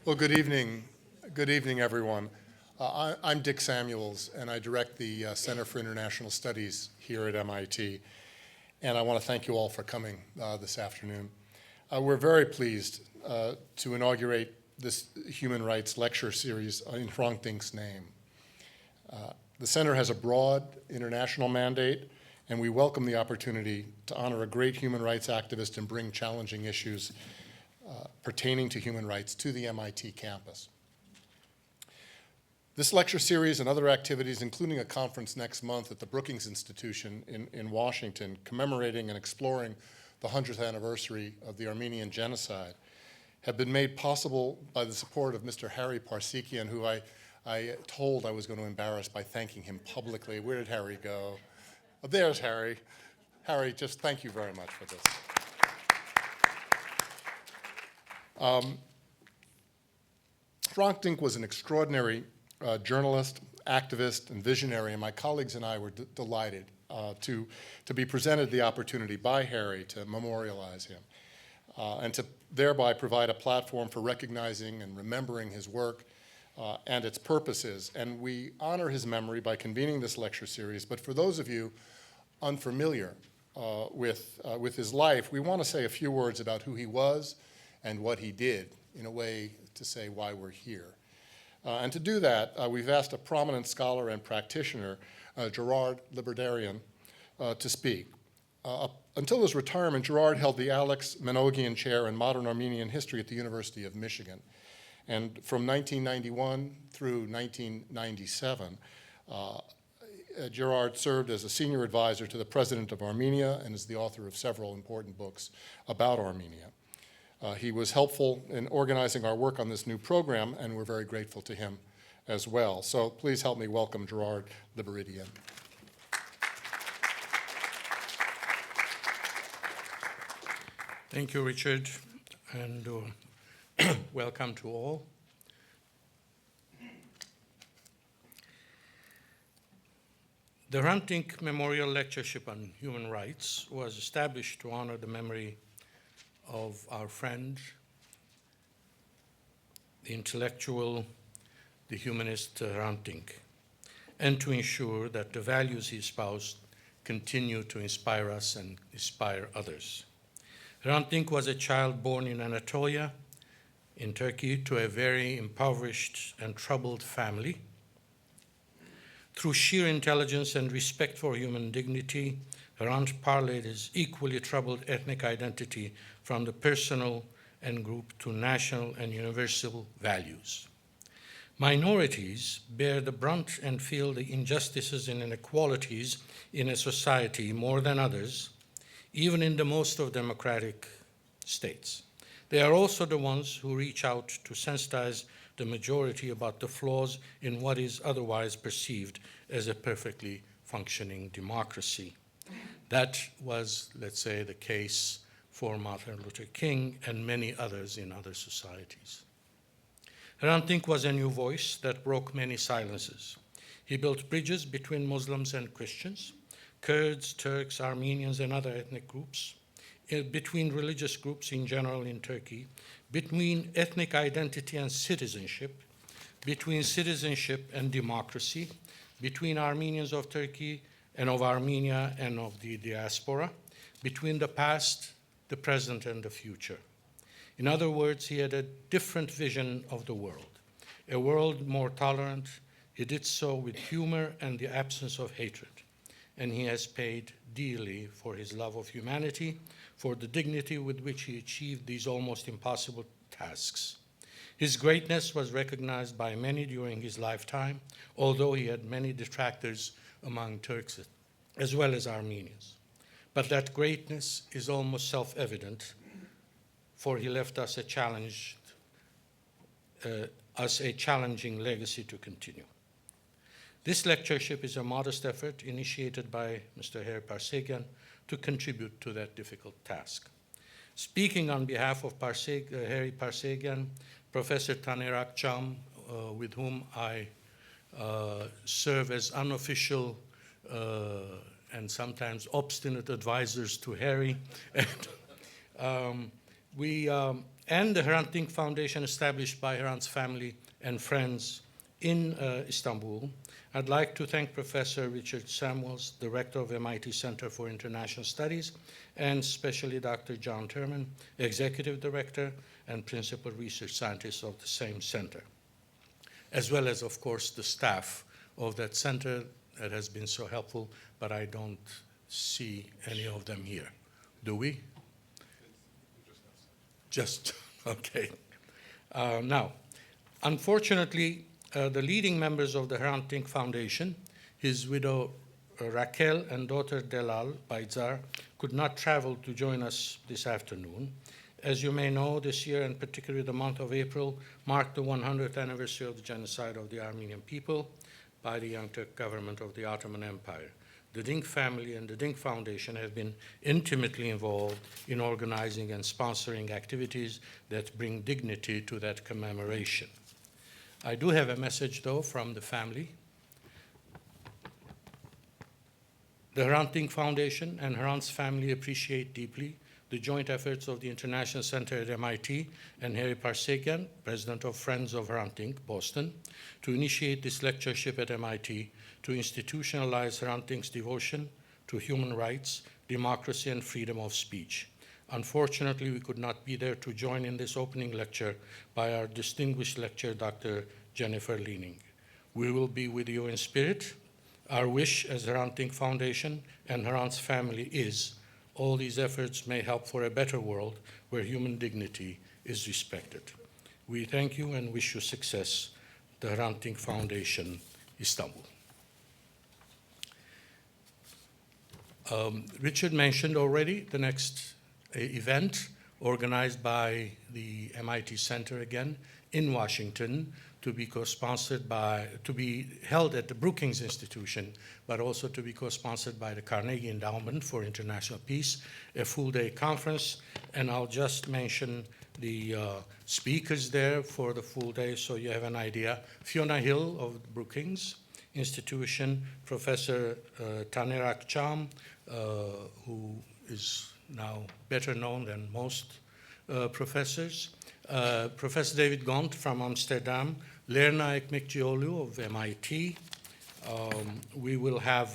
Well, good evening. Good evening, everyone. I'm Dick Samuels, and I direct the Center for International Studies here at MIT. And I want to thank you all for coming this afternoon. We're very pleased to inaugurate this human rights lecture series in Hrant Dink's name. The center has a broad international mandate, and we welcome the opportunity to honor a great human rights activist and bring challenging issues pertaining to human rights to the MIT campus. This lecture series and other activities, including a conference next month at the Brookings Institution in Washington, commemorating and exploring the 100th anniversary of the Armenian genocide, have been made possible by the support of Mr. Harry Parsekian, who I told I was going to embarrass by thanking him publicly. Where did Harry go? Oh, there's Harry. Harry, just thank you very much for this. Hrant Dink was an extraordinary journalist, activist, and visionary, and my colleagues and I were delighted to be presented the opportunity by Harry to memorialize him and to thereby provide a platform for recognizing and remembering his work and its purposes. And we honor his memory by convening this lecture series, but for those of you unfamiliar with his life, we want to say a few words about who he was and what he did, in a way to say why we're here. And to do that, we've asked a prominent scholar and practitioner, Gerard Libertarian, to speak. Until his retirement, Gerard held the Alex Manogian Chair in Modern Armenian History at the University of Michigan. And from 1991 through 1997, Gerard served as a senior advisor to the President of Armenia and is the author of several important books about Armenia. He was helpful in organizing our work on this new program, and we're very grateful to him as well. So please help me welcome Gerard Libertarian. Thank you, Richard, and welcome to all. The Hrant Dink Memorial Lectureship on Human Rights was established to honor the memory of our friend, the intellectual, the humanist Hrant Dink, and to ensure that the values he espoused continue to inspire us and inspire others. Hrant Dink was a child born in Anatolia, in Turkey, to a very impoverished and troubled family. Through sheer intelligence and respect for human dignity, Hrant parlayed his equally troubled ethnic identity from the personal and group to national and universal values. Minorities bear the brunt and feel the injustices and inequalities in a society more than others, even in the most of democratic states. They are also the ones who reach out to sensitize the majority about the flaws in what is otherwise perceived as a perfectly functioning democracy. That was, let's say, the case for Martin Luther King and many others in other societies. Hrant Dink was a new voice that broke many silences. He built bridges between Muslims and Christians, Kurds, Turks, Armenians, and other ethnic groups, between religious groups in general in Turkey, between ethnic identity and citizenship, between citizenship and democracy, between Armenians of Turkey and of Armenia and of the diaspora, between the past, the present, and the future. In other words, he had a different vision of the world, a world more tolerant. He did so with humor and the absence of hatred, and he has paid dearly for his love of humanity, for the dignity with which he achieved these almost impossible tasks. His greatness was recognized by many during his lifetime, although he had many detractors among Turks as well as Armenians. But that greatness is almost self-evident, for he left us a challenging legacy to continue. This lectureship is a modest effort initiated by Mr. Harry Parsekian to contribute to that difficult task. Speaking on behalf of Harry Parsekian, Professor Taner Akçam, with whom I serve as unofficial and sometimes obstinate advisors to Harry, and we and the Hrant Dink Foundation established by Hrant's family and friends in Istanbul. I'd like to thank Professor Richard Samuels, Director of MIT Center for International Studies, and especially Dr. John Terman, Executive Director and Principal Research Scientist of the same center, as well as, of course, the staff of that center that has been so helpful, but I don't see any of them here. Do we? Just, okay. Now, unfortunately, the leading members of the Hrant Dink Foundation, his widow Raquel and daughter Delal Bayzar, could not travel to join us this afternoon. As you may know, this year, and particularly the month of April, marked the 100th anniversary of the genocide of the Armenian people by the Young Turk government of the Ottoman Empire. The Dink family and the Dink Foundation have been intimately involved in organizing and sponsoring activities that bring dignity to that commemoration. I do have a message, though, from the family. The Hrant Dink Foundation and Hrant's family appreciate deeply the joint efforts of the International Center at MIT and Harry Parseghian, president of Friends of Hrant Dink, Boston, to initiate this lectureship at MIT to institutionalize Hrant Dink's devotion to human rights, democracy, and freedom of speech. Unfortunately, we could not be there to join in this opening lecture by our distinguished lecturer, Dr. Jennifer Leaning. We will be with you in spirit. Our wish as the Hrant Dink Foundation and Hrant's family is all these efforts may help for a better world where human dignity is respected. We thank you and wish you success. The Hrant Dink Foundation, Istanbul. Richard mentioned already the next event organized by the MIT Center again in Washington to be co-sponsored by, to be held at the Brookings Institution, but also to be co-sponsored by the Carnegie Endowment for International Peace, a full-day conference. And I'll just mention the speakers there for the full day so you have an idea. Fiona Hill of the Brookings Institution, Professor Taner Akçam, who is now better known than most professors, Professor David Gaunt from Amsterdam, Lerna Ekmekcioglu of MIT. We will have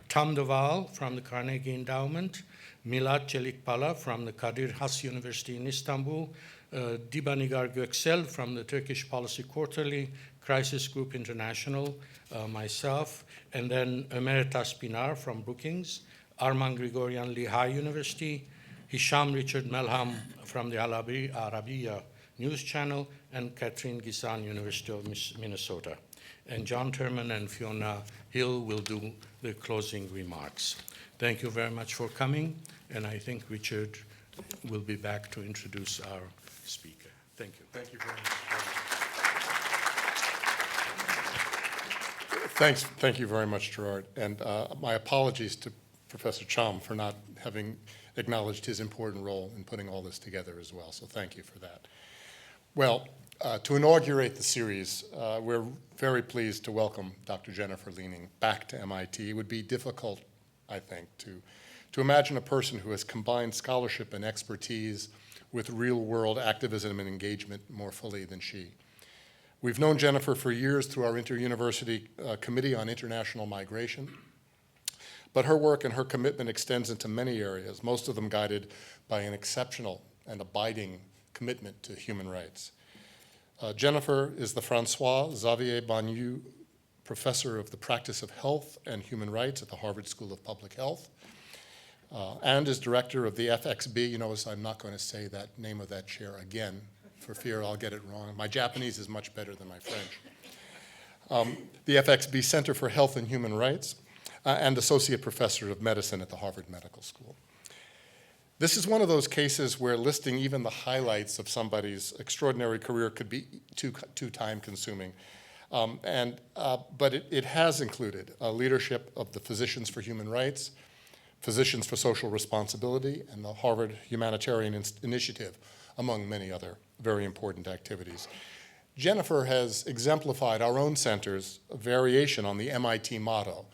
Tam Deval from the Carnegie Endowment, Milad Çelikpala from the Kadir Has University in Istanbul, Dibanigar Göksel from the Turkish Policy Quarterly, Crisis Group International, myself, and then Emeritus Pinar from Brookings, Arman Grigorian Lehigh University, Hisham Richard Melham from the Al Arabiya News Channel, and Catherine Gisan, University of Minnesota. And John Terman and Fiona Hill will do the closing remarks. Thank you very much for coming, and I think Richard will be back to introduce our speaker. Thank you. Thank you very much. Thank you very much, Gerard. And my apologies to Professor Cham for not having acknowledged his important role in putting all this together as well. So thank you for that. Well, to inaugurate the series, we're very pleased to welcome Dr. Jennifer Leaning back to MIT. It would be difficult, I think, to imagine a person who has combined scholarship and expertise with real-world activism and engagement more fully than she. We've known Jennifer for years through our inter-university committee on international migration, but her work and her commitment extends into many areas, most of them guided by an exceptional and abiding commitment to human rights. Jennifer is the Francois-Xavier Bagnoud Professor of the Practice of Health and Human Rights at the Harvard School of Public Health, and is director of the FXB. You notice I'm not going to say that name of that chair again for fear I'll get it wrong. My Japanese is much better than my French. The FXB Center for Health and Human Rights, and Associate Professor of Medicine at the Harvard Medical School. This is one of those cases where listing even the highlights of somebody's extraordinary career could be too time-consuming. But it has included leadership of the Physicians for Human Rights, Physicians for Social Responsibility, and the Harvard Humanitarian Initiative, among many other very important activities. Jennifer has exemplified our own center's variation on the MIT motto.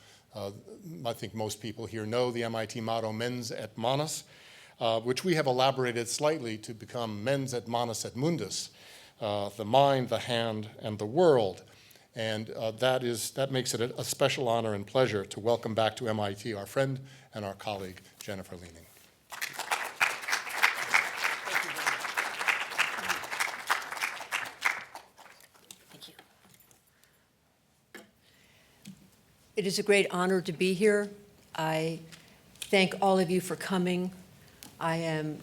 I think most people here know the MIT motto, mens et manus, which we have elaborated slightly to become mens et manus et mundus, the mind, the hand, and the world. And that makes it a special honor and pleasure to welcome back to MIT our friend and our colleague, Jennifer Leaning. Thank you. It is a great honor to be here. I thank all of you for coming. I am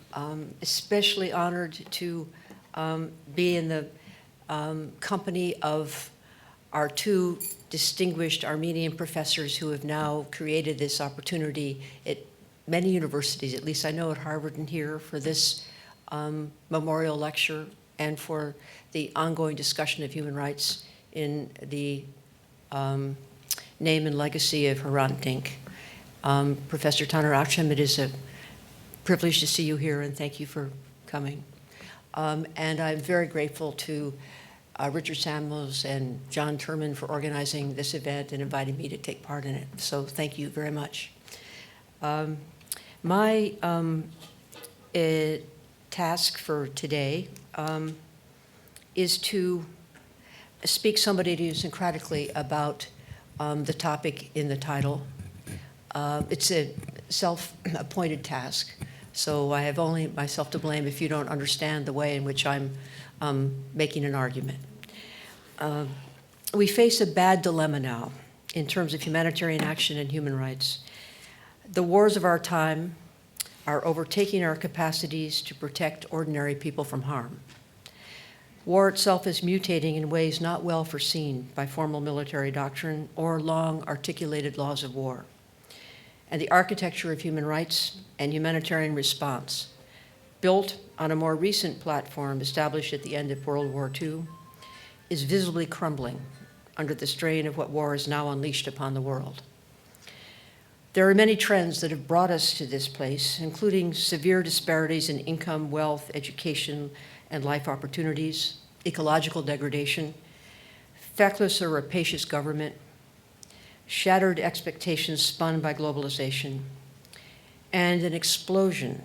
especially honored to be in the company of our two distinguished Armenian professors who have now created this opportunity at many universities, at least I know at Harvard and here, for this memorial lecture and for the ongoing discussion of human rights in the name and legacy of Hrant Dink. Professor Taner Akşam, it is a privilege to see you here, and thank you for coming. And I'm very grateful to Richard Samuels and John Turman for organizing this event and inviting me to take part in it. So thank you very much. My task for today is to speak somewhat idiosyncratically about the topic in the title. It's a self-appointed task, so I have only myself to blame if you don't understand the way in which I'm making an argument. We face a bad dilemma now in terms of humanitarian action and human rights. The wars of our time are overtaking our capacities to protect ordinary people from harm. War itself is mutating in ways not well foreseen by formal military doctrine or long articulated laws of war. And the architecture of human rights and humanitarian response, built on a more recent platform established at the end of World War II, is visibly crumbling under the strain of what war has now unleashed upon the world. There are many trends that have brought us to this place, including severe disparities in income, wealth, education, and life opportunities, ecological degradation, feckless or rapacious government, shattered expectations spun by globalization, and an explosion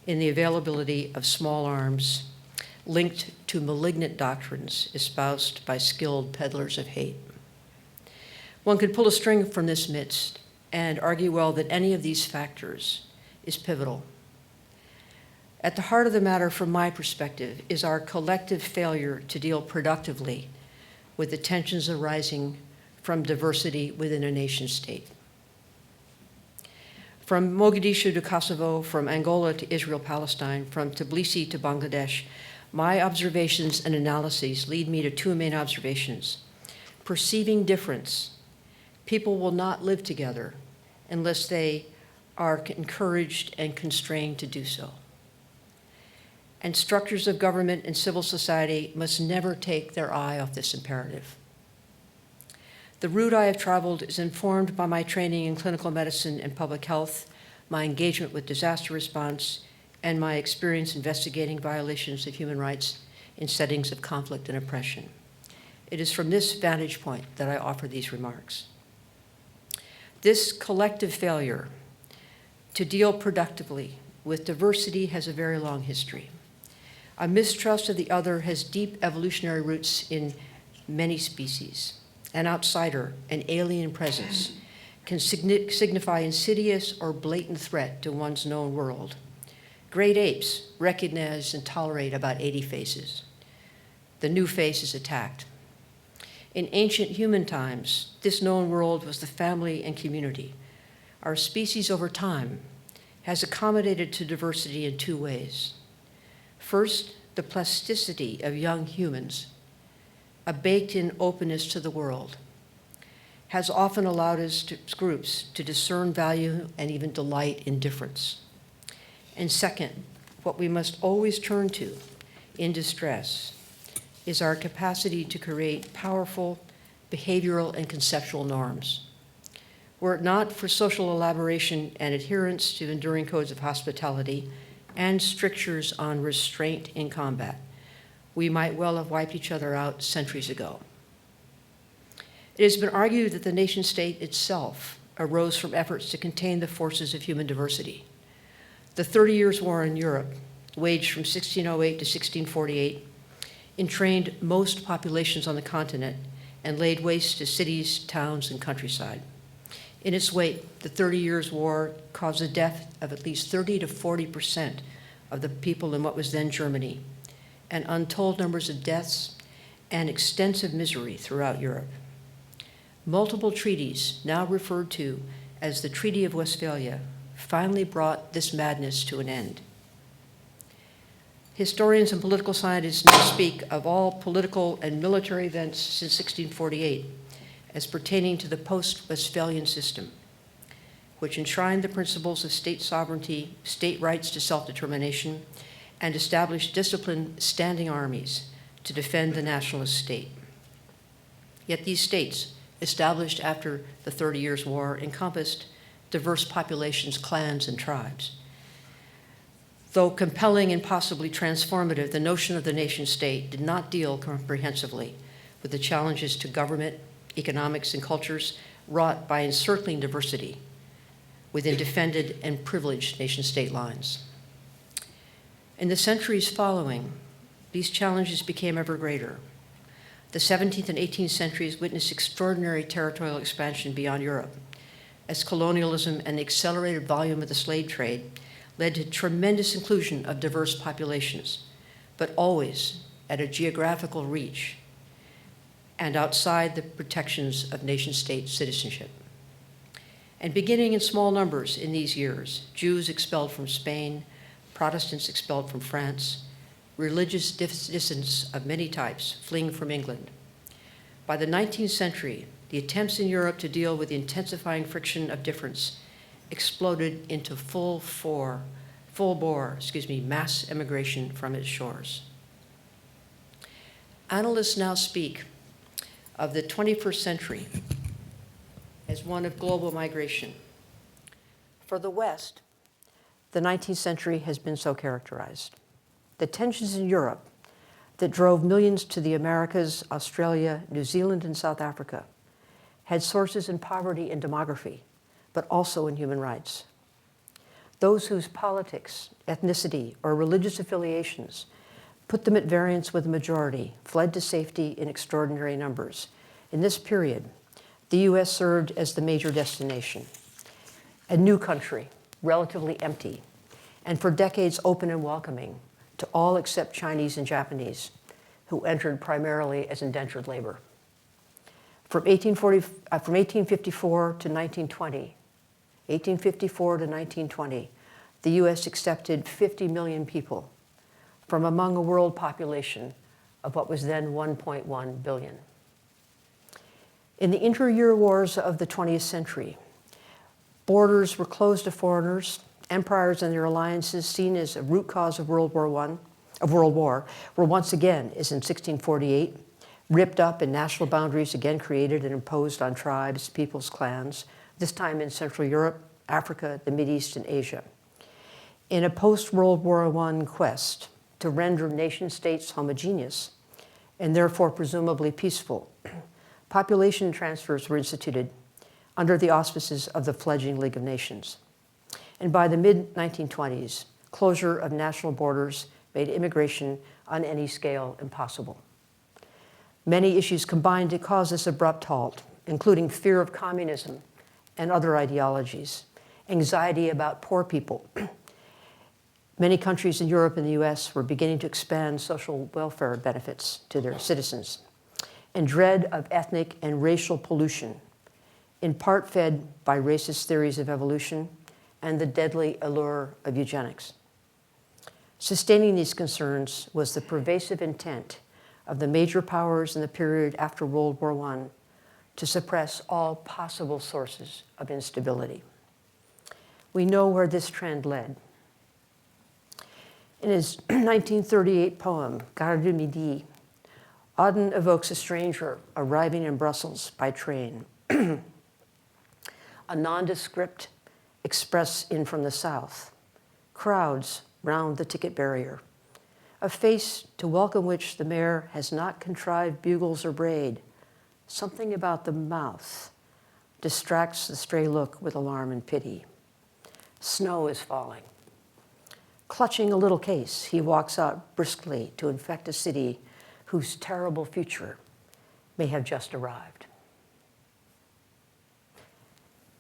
in the availability of small arms linked to malignant doctrines espoused by skilled peddlers of hate. One could pull a string from this midst and argue well that any of these factors is pivotal. At the heart of the matter, from my perspective, is our collective failure to deal productively with the tensions arising from diversity within a nation state. From Mogadishu to Kosovo, from Angola to Israel-Palestine, from Tbilisi to Bangladesh, my observations and analyses lead me to two main observations. Perceiving difference, people will not live together unless they are encouraged and constrained to do so. And structures of government and civil society must never take their eye off this imperative. The route I have traveled is informed by my training in clinical medicine and public health, my engagement with disaster response, and my experience investigating violations of human rights in settings of conflict and oppression. It is from this vantage point that I offer these remarks. This collective failure to deal productively with diversity has a very long history. A mistrust of the other has deep evolutionary roots in many species. An outsider, an alien presence, can signify insidious or blatant threat to one's known world. Great apes recognize and tolerate about 80 faces. The new face is attacked. In ancient human times, this known world was the family and community. Our species over time has accommodated to diversity in two ways. First, the plasticity of young humans, a baked-in openness to the world, has often allowed groups to discern value and even delight in difference. And second, what we must always turn to in distress is our capacity to create powerful behavioral and conceptual norms. Were it not for social elaboration and adherence to enduring codes of hospitality and strictures on restraint in combat, we might well have wiped each other out centuries ago. It has been argued that the nation state itself arose from efforts to contain the forces of human diversity. The 30 Years' War in Europe, waged from 1608 to 1648, entrained most populations on the continent and laid waste to cities, towns, and countryside. In its wake, the 30 Years' War caused the death of at least 30 to 40% of the people in what was then Germany, and untold numbers of deaths and extensive misery throughout Europe. Multiple treaties, now referred to as the Treaty of Westphalia, finally brought this madness to an end. Historians and political scientists now speak of all political and military events since 1648 as pertaining to the post-Westphalian system, which enshrined the principles of state sovereignty, state rights to self-determination, and established disciplined standing armies to defend the nationalist state. Yet these states, established after the 30 Years' War, encompassed diverse populations, clans, and tribes. Though compelling and possibly transformative, the notion of the nation-state did not deal comprehensively with the challenges to government, economics, and cultures wrought by encircling diversity within defended and privileged nation-state lines. In the centuries following, these challenges became ever greater. The 17th and 18th centuries witnessed extraordinary territorial expansion beyond Europe, as colonialism and the accelerated volume of the slave trade led to tremendous inclusion of diverse populations, but always at a geographical reach and outside the protections of nation-state citizenship. And beginning in small numbers in these years, Jews expelled from Spain, Protestants expelled from France, religious dissidents of many types fleeing from England. By the 19th century, the attempts in Europe to deal with the intensifying friction of difference exploded into full-bore mass immigration from its shores. Analysts now speak of the 21st century as one of global migration. For the West, the 19th century has been so characterized. The tensions in Europe that drove millions to the Americas, Australia, New Zealand, and South Africa had sources in poverty and demography, but also in human rights. Those whose politics, ethnicity, or religious affiliations put them at variance with the majority fled to safety in extraordinary numbers. In this period, the US served as the major destination, a new country, relatively empty, and for decades open and welcoming to all except Chinese and Japanese, who entered primarily as indentured labor. From 1854 to 1920, the US accepted 50 million people from among a world population of what was then 1.1 billion. In the inter-year wars of the 20th century, borders were closed to foreigners. Empires and their alliances, seen as a root cause of World War, were once again, as in 1648, ripped up and national boundaries again created and imposed on tribes, peoples, clans, this time in Central Europe, Africa, the Mideast, and Asia. In a post-World War I quest to render nation-states homogeneous and therefore presumably peaceful, population transfers were instituted under the auspices of the fledgling League of Nations. And by the mid-1920s, closure of national borders made immigration on any scale impossible. Many issues combined to cause this abrupt halt, including fear of communism and other ideologies, anxiety about poor people. Many countries in Europe and the US were beginning to expand social welfare benefits to their citizens, and dread of ethnic and racial pollution, in part fed by racist theories of evolution and the deadly allure of eugenics. Sustaining these concerns was the pervasive intent of the major powers in the period after World War I to suppress all possible sources of instability. We know where this trend led. In his 1938 poem, Gare du Midi, Auden evokes a stranger arriving in Brussels by train, a nondescript express in from the south, crowds round the ticket barrier, a face to welcome which the mayor has not contrived bugles or braid. Something about the mouth distracts the stray look with alarm and pity. Snow is falling. Clutching a little case, he walks out briskly to infect a city whose terrible future may have just arrived.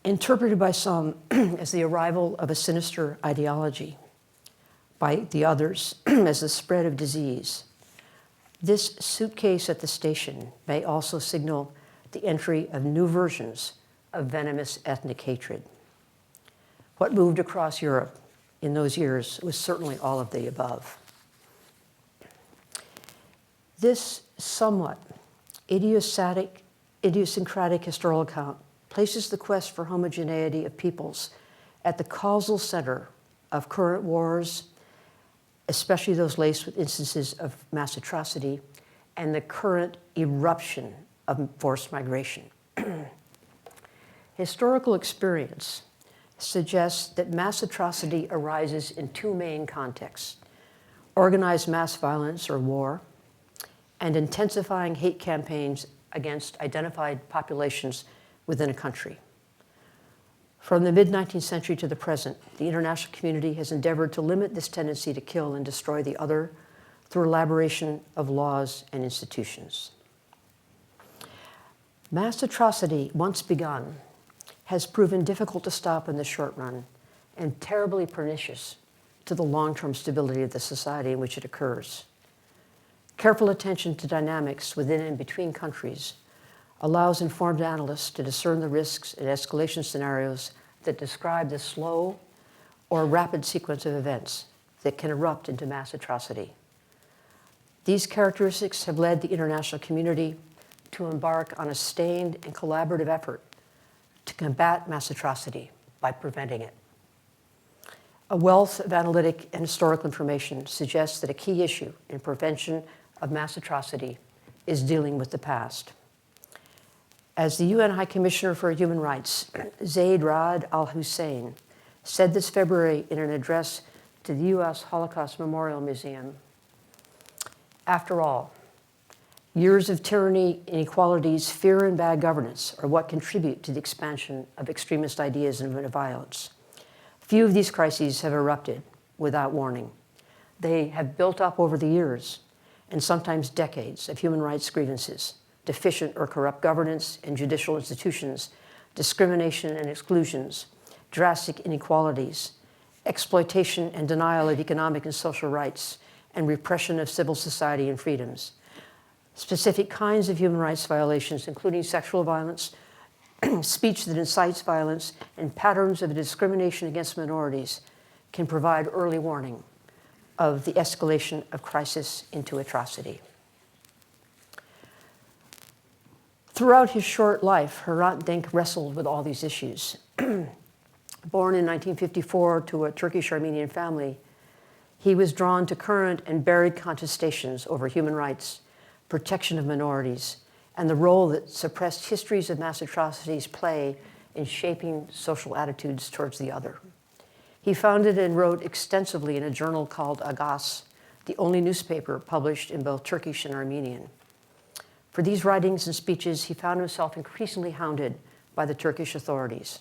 Interpreted by some as the arrival of a sinister ideology, by the others as the spread of disease, this suitcase at the station may also signal the entry of new versions of venomous ethnic hatred. What moved across Europe in those years was certainly all of the above. This somewhat idiosyncratic historical account places the quest for homogeneity of peoples at the causal center of current wars, especially those laced with instances of mass atrocity, and the current eruption of forced migration. Historical experience suggests that mass atrocity arises in two main contexts: organized mass violence or war, and intensifying hate campaigns against identified populations within a country. From the mid-19th century to the present, the international community has endeavored to limit this tendency to kill and destroy the other through elaboration of laws and institutions. Mass atrocity, once begun, has proven difficult to stop in the short run and terribly pernicious to the long-term stability of the society in which it occurs. Careful attention to dynamics within and between countries allows informed analysts to discern the risks and escalation scenarios that describe the slow or rapid sequence of events that can erupt into mass atrocity. These characteristics have led the international community to embark on a sustained and collaborative effort to combat mass atrocity by preventing it. A wealth of analytic and historical information suggests that a key issue in prevention of mass atrocity is dealing with the past. As the UN High Commissioner for Human Rights, Zeid Ra'ad al-Hussein, said this February in an address to the U.S. Holocaust Memorial Museum, after all, years of tyranny, inequalities, fear, and bad governance are what contribute to the expansion of extremist ideas and violence. Few of these crises have erupted without warning. They have built up over the years and sometimes decades of human rights grievances, deficient or corrupt governance and judicial institutions, discrimination and exclusions, drastic inequalities, exploitation and denial of economic and social rights, and repression of civil society and freedoms. Specific kinds of human rights violations, including sexual violence, speech that incites violence, and patterns of discrimination against minorities, can provide early warning of the escalation of crisis into atrocity. Throughout his short life, Hrant Dink wrestled with all these issues. Born in 1954 to a Turkish-Armenian family, he was drawn to current and buried contestations over human rights, protection of minorities, and the role that suppressed histories of mass atrocities play in shaping social attitudes towards the other. He founded and wrote extensively in a journal called Agas, the only newspaper published in both Turkish and Armenian. For these writings and speeches, he found himself increasingly hounded by the Turkish authorities.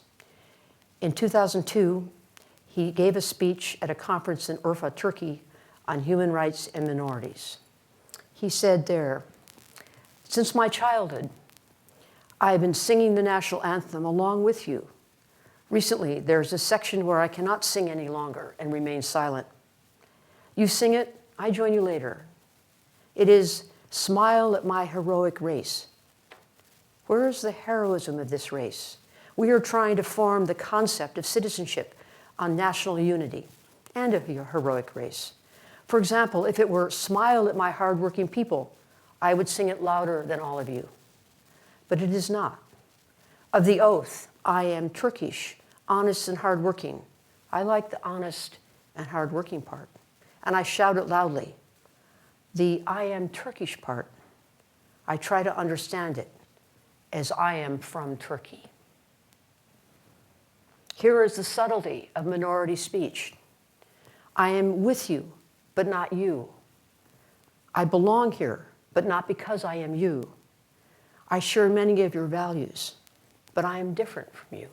In 2002, he gave a speech at a conference in Urfa, Turkey, on human rights and minorities. He said there, "Since my childhood, I have been singing the national anthem along with you. Recently, there's a section where I cannot sing any longer and remain silent. You sing it, I join you later. It is, 'Smile at my heroic race.' Where is the heroism of this race? We are trying to form the concept of citizenship on national unity and of your heroic race. For example, if it were 'Smile at my hardworking people,' I would sing it louder than all of you. But it is not. Of the oath, 'I am Turkish, honest and hardworking,' I like the honest and hardworking part, and I shout it loudly. The 'I am Turkish' part, I try to understand it as I am from Turkey." Here is the subtlety of minority speech. I am with you, but not you. I belong here, but not because I am you. I share many of your values, but I am different from you.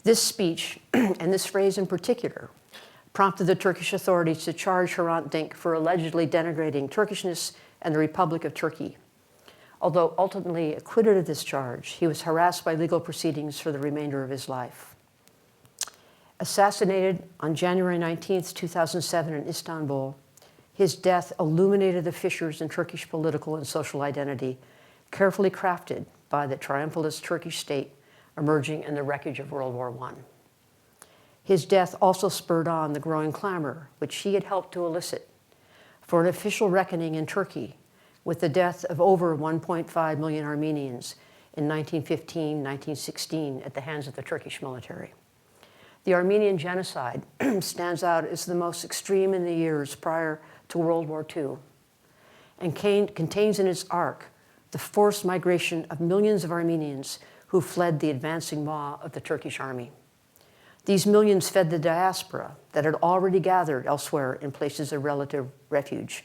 This speech, and this phrase in particular, prompted the Turkish authorities to charge Hrant Dink for allegedly denigrating Turkishness and the Republic of Turkey. Although ultimately acquitted of this charge, he was harassed by legal proceedings for the remainder of his life. Assassinated on January 19, 2007 in Istanbul, his death illuminated the fissures in Turkish political and social identity, carefully crafted by the triumphalist Turkish state emerging in the wreckage of World War I. His death also spurred on the growing clamor, which he had helped to elicit, for an official reckoning in Turkey with the death of over 1.5 million Armenians in 1915-1916 at the hands of the Turkish military. The Armenian genocide stands out as the most extreme in the years prior to World War II and contains in its arc the forced migration of millions of Armenians who fled the advancing maw of the Turkish army. These millions fed the diaspora that had already gathered elsewhere in places of relative refuge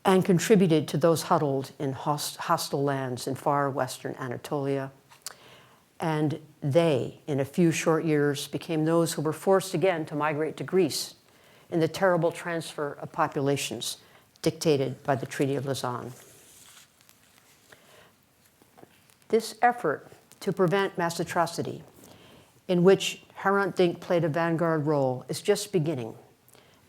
and contributed to those huddled in hostile lands in far western Anatolia. And they, in a few short years, became those who were forced again to migrate to Greece in the terrible transfer of populations dictated by the Treaty of Lausanne. This effort to prevent mass atrocity, in which Hrant Dink played a vanguard role, is just beginning,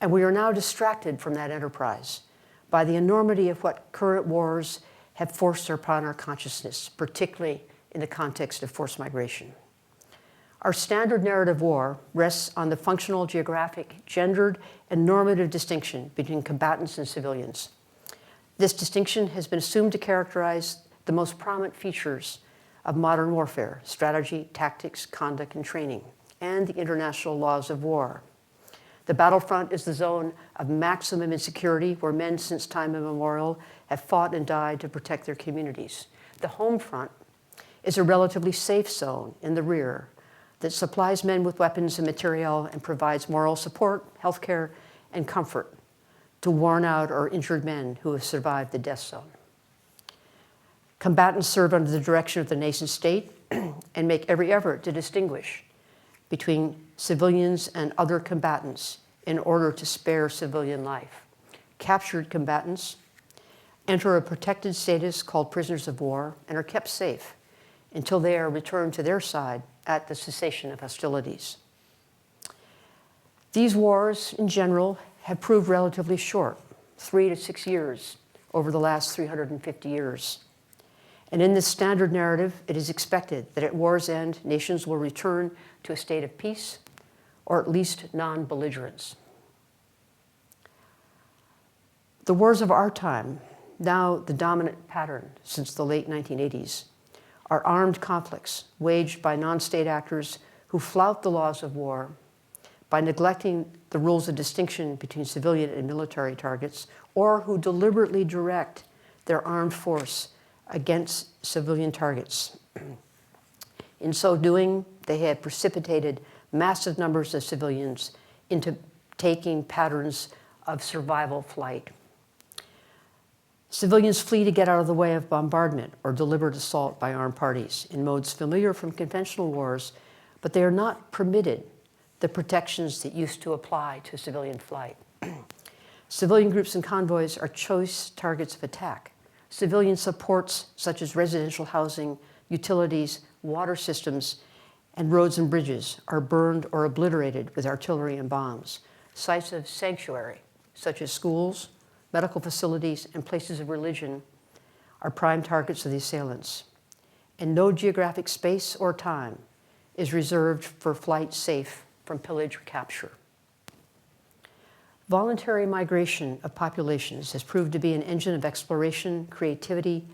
and we are now distracted from that enterprise by the enormity of what current wars have forced upon our consciousness, particularly in the context of forced migration. Our standard narrative war rests on the functional, geographic, gendered, and normative distinction between combatants and civilians. This distinction has been assumed to characterize the most prominent features of modern warfare: strategy, tactics, conduct, and training, and the international laws of war. The battlefront is the zone of maximum insecurity where men since time immemorial have fought and died to protect their communities. The home front is a relatively safe zone in the rear that supplies men with weapons and material and provides moral support, healthcare, and comfort to worn out or injured men who have survived the death zone. Combatants serve under the direction of the nation state and make every effort to distinguish between civilians and other combatants in order to spare civilian life. Captured combatants enter a protected status called prisoners of war and are kept safe until they are returned to their side at the cessation of hostilities. These wars, in general, have proved relatively short, 3 to 6 years over the last 350 years. And in this standard narrative, it is expected that at war's end, nations will return to a state of peace, or at least non-belligerence. The wars of our time, now the dominant pattern since the late 1980s, are armed conflicts waged by non-state actors who flout the laws of war by neglecting the rules of distinction between civilian and military targets, or who deliberately direct their armed force against civilian targets. In so doing, they have precipitated massive numbers of civilians into taking patterns of survival flight. Civilians flee to get out of the way of bombardment or deliberate assault by armed parties in modes familiar from conventional wars, but they are not permitted the protections that used to apply to civilian flight. Civilian groups and convoys are choice targets of attack. Civilian supports such as residential housing, utilities, water systems, and roads and bridges are burned or obliterated with artillery and bombs. Sites of sanctuary, such as schools, medical facilities, and places of religion, are prime targets of the assailants. And no geographic space or time is reserved for flight safe from pillage or capture. Voluntary migration of populations has proved to be an engine of exploration, creativity,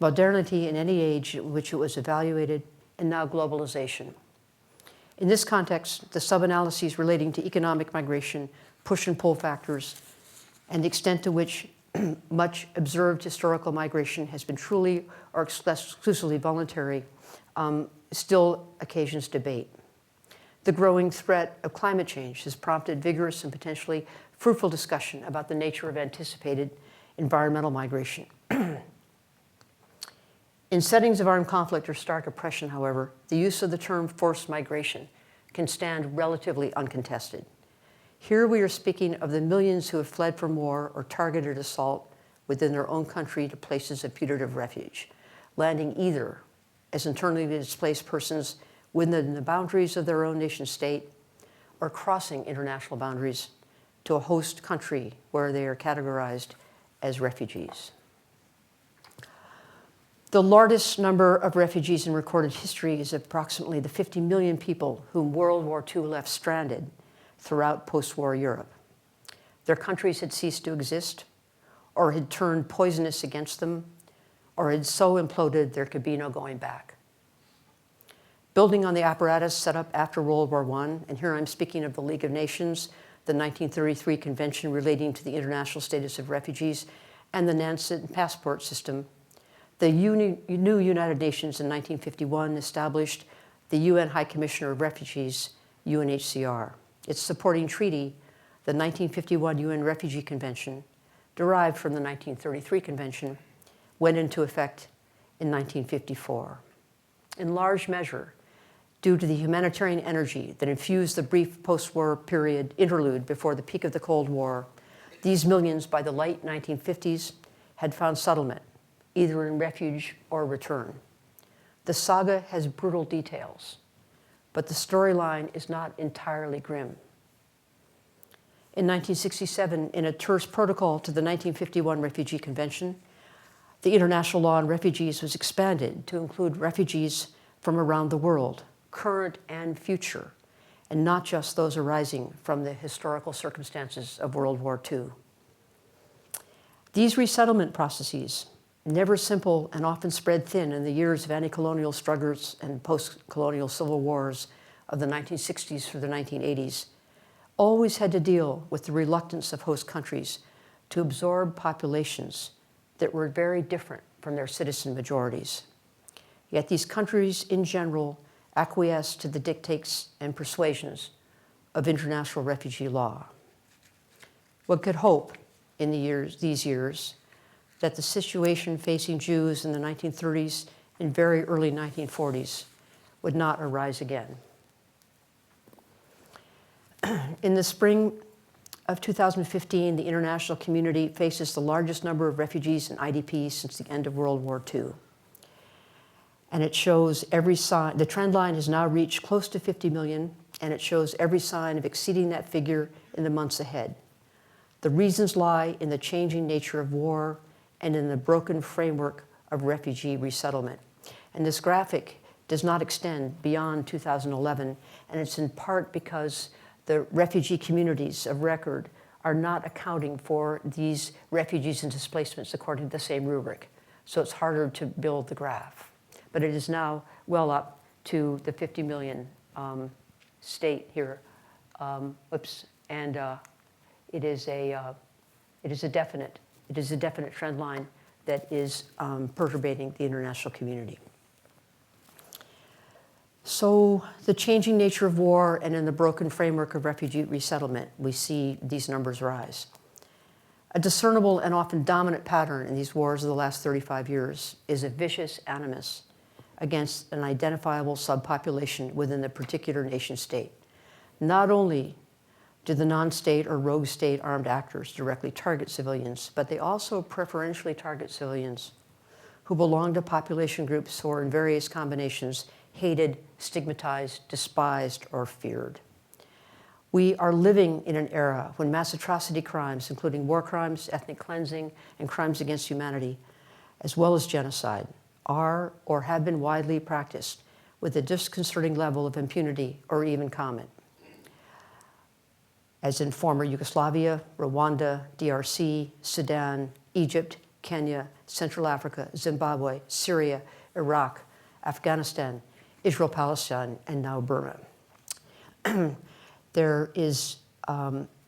modernity in any age in which it was evaluated, and now globalization. In this context, the sub-analyses relating to economic migration, push and pull factors, and the extent to which much observed historical migration has been truly or exclusively voluntary still occasions debate. The growing threat of climate change has prompted vigorous and potentially fruitful discussion about the nature of anticipated environmental migration. In settings of armed conflict or stark oppression, however, the use of the term forced migration can stand relatively uncontested. Here we are speaking of the millions who have fled from war or targeted assault within their own country to places of putative refuge, landing either as internally displaced persons within the boundaries of their own nation state or crossing international boundaries to a host country where they are categorized as refugees. The largest number of refugees in recorded history is approximately the 50 million people whom World War II left stranded throughout post-war Europe. Their countries had ceased to exist, or had turned poisonous against them, or had so imploded there could be no going back. Building on the apparatus set up after World War I, and here I'm speaking of the League of Nations, the 1933 Convention relating to the international status of refugees, and the Nansen passport system, the new United Nations in 1951 established the UN High Commissioner of Refugees, UNHCR. Its supporting treaty, the 1951 UN Refugee Convention, derived from the 1933 Convention, went into effect in 1954. In large measure, due to the humanitarian energy that infused the brief post-war period interlude before the peak of the Cold War, these millions by the late 1950s had found settlement, either in refuge or return. The saga has brutal details, but the storyline is not entirely grim. In 1967, in a terse protocol to the 1951 Refugee Convention, the international law on refugees was expanded to include refugees from around the world, current and future, and not just those arising from the historical circumstances of World War II. These resettlement processes, never simple and often spread thin in the years of anti-colonial struggles and post-colonial civil wars of the 1960s through the 1980s, always had to deal with the reluctance of host countries to absorb populations that were very different from their citizen majorities. Yet these countries, in general, acquiesced to the dictates and persuasions of international refugee law. One could hope in these years that the situation facing Jews in the 1930s and very early 1940s would not arise again. In the spring of 2015, the international community faces the largest number of refugees and IDPs since the end of World War II. And it shows every sign, the trend line has now reached close to 50 million, and it shows every sign of exceeding that figure in the months ahead. The reasons lie in the changing nature of war and in the broken framework of refugee resettlement. And this graphic does not extend beyond 2011, and it's in part because the refugee communities of record are not accounting for these refugees and displacements according to the same rubric. So it's harder to build the graph. But it is now well up to the 50 million state here. And it is a definite trend line that is perturbating the international community. So the changing nature of war and in the broken framework of refugee resettlement, we see these numbers rise. A discernible and often dominant pattern in these wars of the last 35 years is a vicious animus against an identifiable subpopulation within the particular nation state. Not only do the non-state or rogue state armed actors directly target civilians, but they also preferentially target civilians who belong to population groups who are in various combinations hated, stigmatized, despised, or feared. We are living in an era when mass atrocity crimes, including war crimes, ethnic cleansing, and crimes against humanity, as well as genocide, are or have been widely practiced with a disconcerting level of impunity or even comment. As in former Yugoslavia, Rwanda, DRC, Sudan, Egypt, Kenya, Central Africa, Zimbabwe, Syria, Iraq, Afghanistan, Israel, Palestine, and now Burma. There is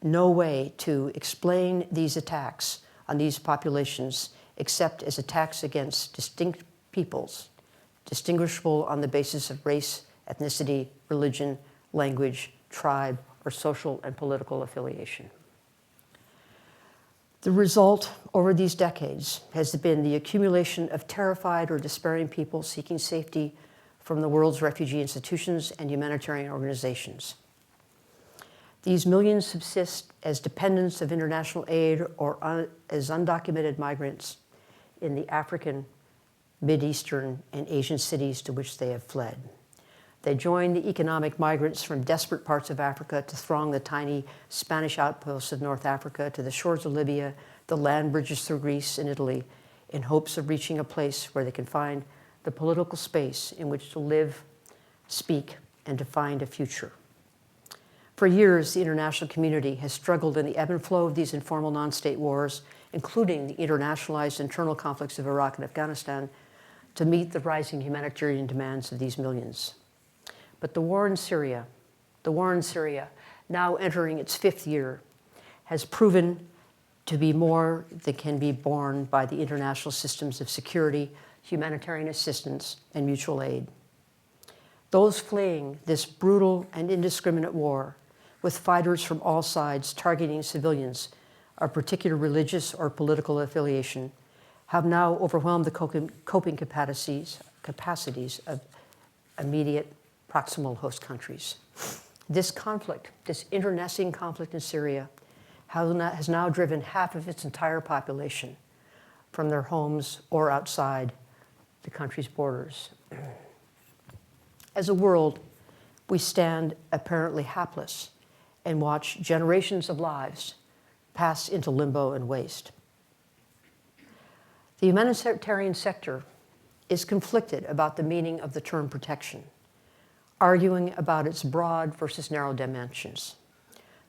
no way to explain these attacks on these populations except as attacks against distinct peoples, distinguishable on the basis of race, ethnicity, religion, language, tribe, or social and political affiliation. The result over these decades has been the accumulation of terrified or despairing people seeking safety from the world's refugee institutions and humanitarian organizations. These millions subsist as dependents of international aid or as undocumented migrants in the African, Mideastern, and Asian cities to which they have fled. They join the economic migrants from desperate parts of Africa to throng the tiny Spanish outposts of North Africa, to the shores of Libya, the land bridges through Greece and Italy, in hopes of reaching a place where they can find the political space in which to live, speak, and to find a future. For years, the international community has struggled in the ebb and flow of these informal non-state wars, including the internationalized internal conflicts of Iraq and Afghanistan, to meet the rising humanitarian demands of these millions. But the war in Syria, now entering its 5th year, has proven to be more than can be borne by the international systems of security, humanitarian assistance, and mutual aid. Those fleeing this brutal and indiscriminate war, with fighters from all sides targeting civilians of particular religious or political affiliation, have now overwhelmed the coping capacities of immediate proximal host countries. This conflict, this internecine conflict in Syria, has now driven half of its entire population from their homes or outside the country's borders. As a world, we stand apparently hapless and watch generations of lives pass into limbo and waste. The humanitarian sector is conflicted about the meaning of the term protection, arguing about its broad versus narrow dimensions.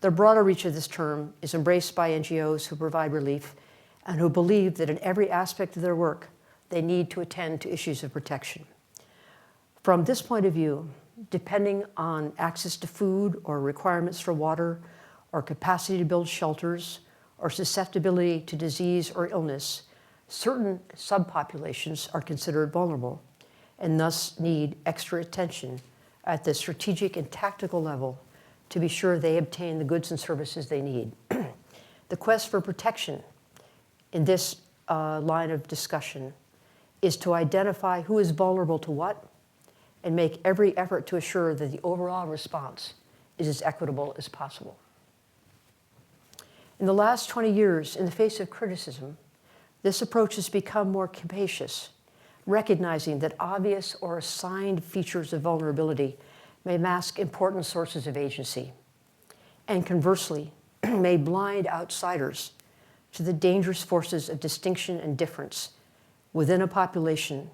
The broader reach of this term is embraced by NGOs who provide relief and who believe that in every aspect of their work, they need to attend to issues of protection. From this point of view, depending on access to food or requirements for water or capacity to build shelters or susceptibility to disease or illness, certain subpopulations are considered vulnerable and thus need extra attention at the strategic and tactical level to be sure they obtain the goods and services they need. The quest for protection in this line of discussion is to identify who is vulnerable to what and make every effort to assure that the overall response is as equitable as possible. In the last 20 years, in the face of criticism, this approach has become more capacious, recognizing that obvious or assigned features of vulnerability may mask important sources of agency, and conversely, may blind outsiders to the dangerous forces of distinction and difference within a population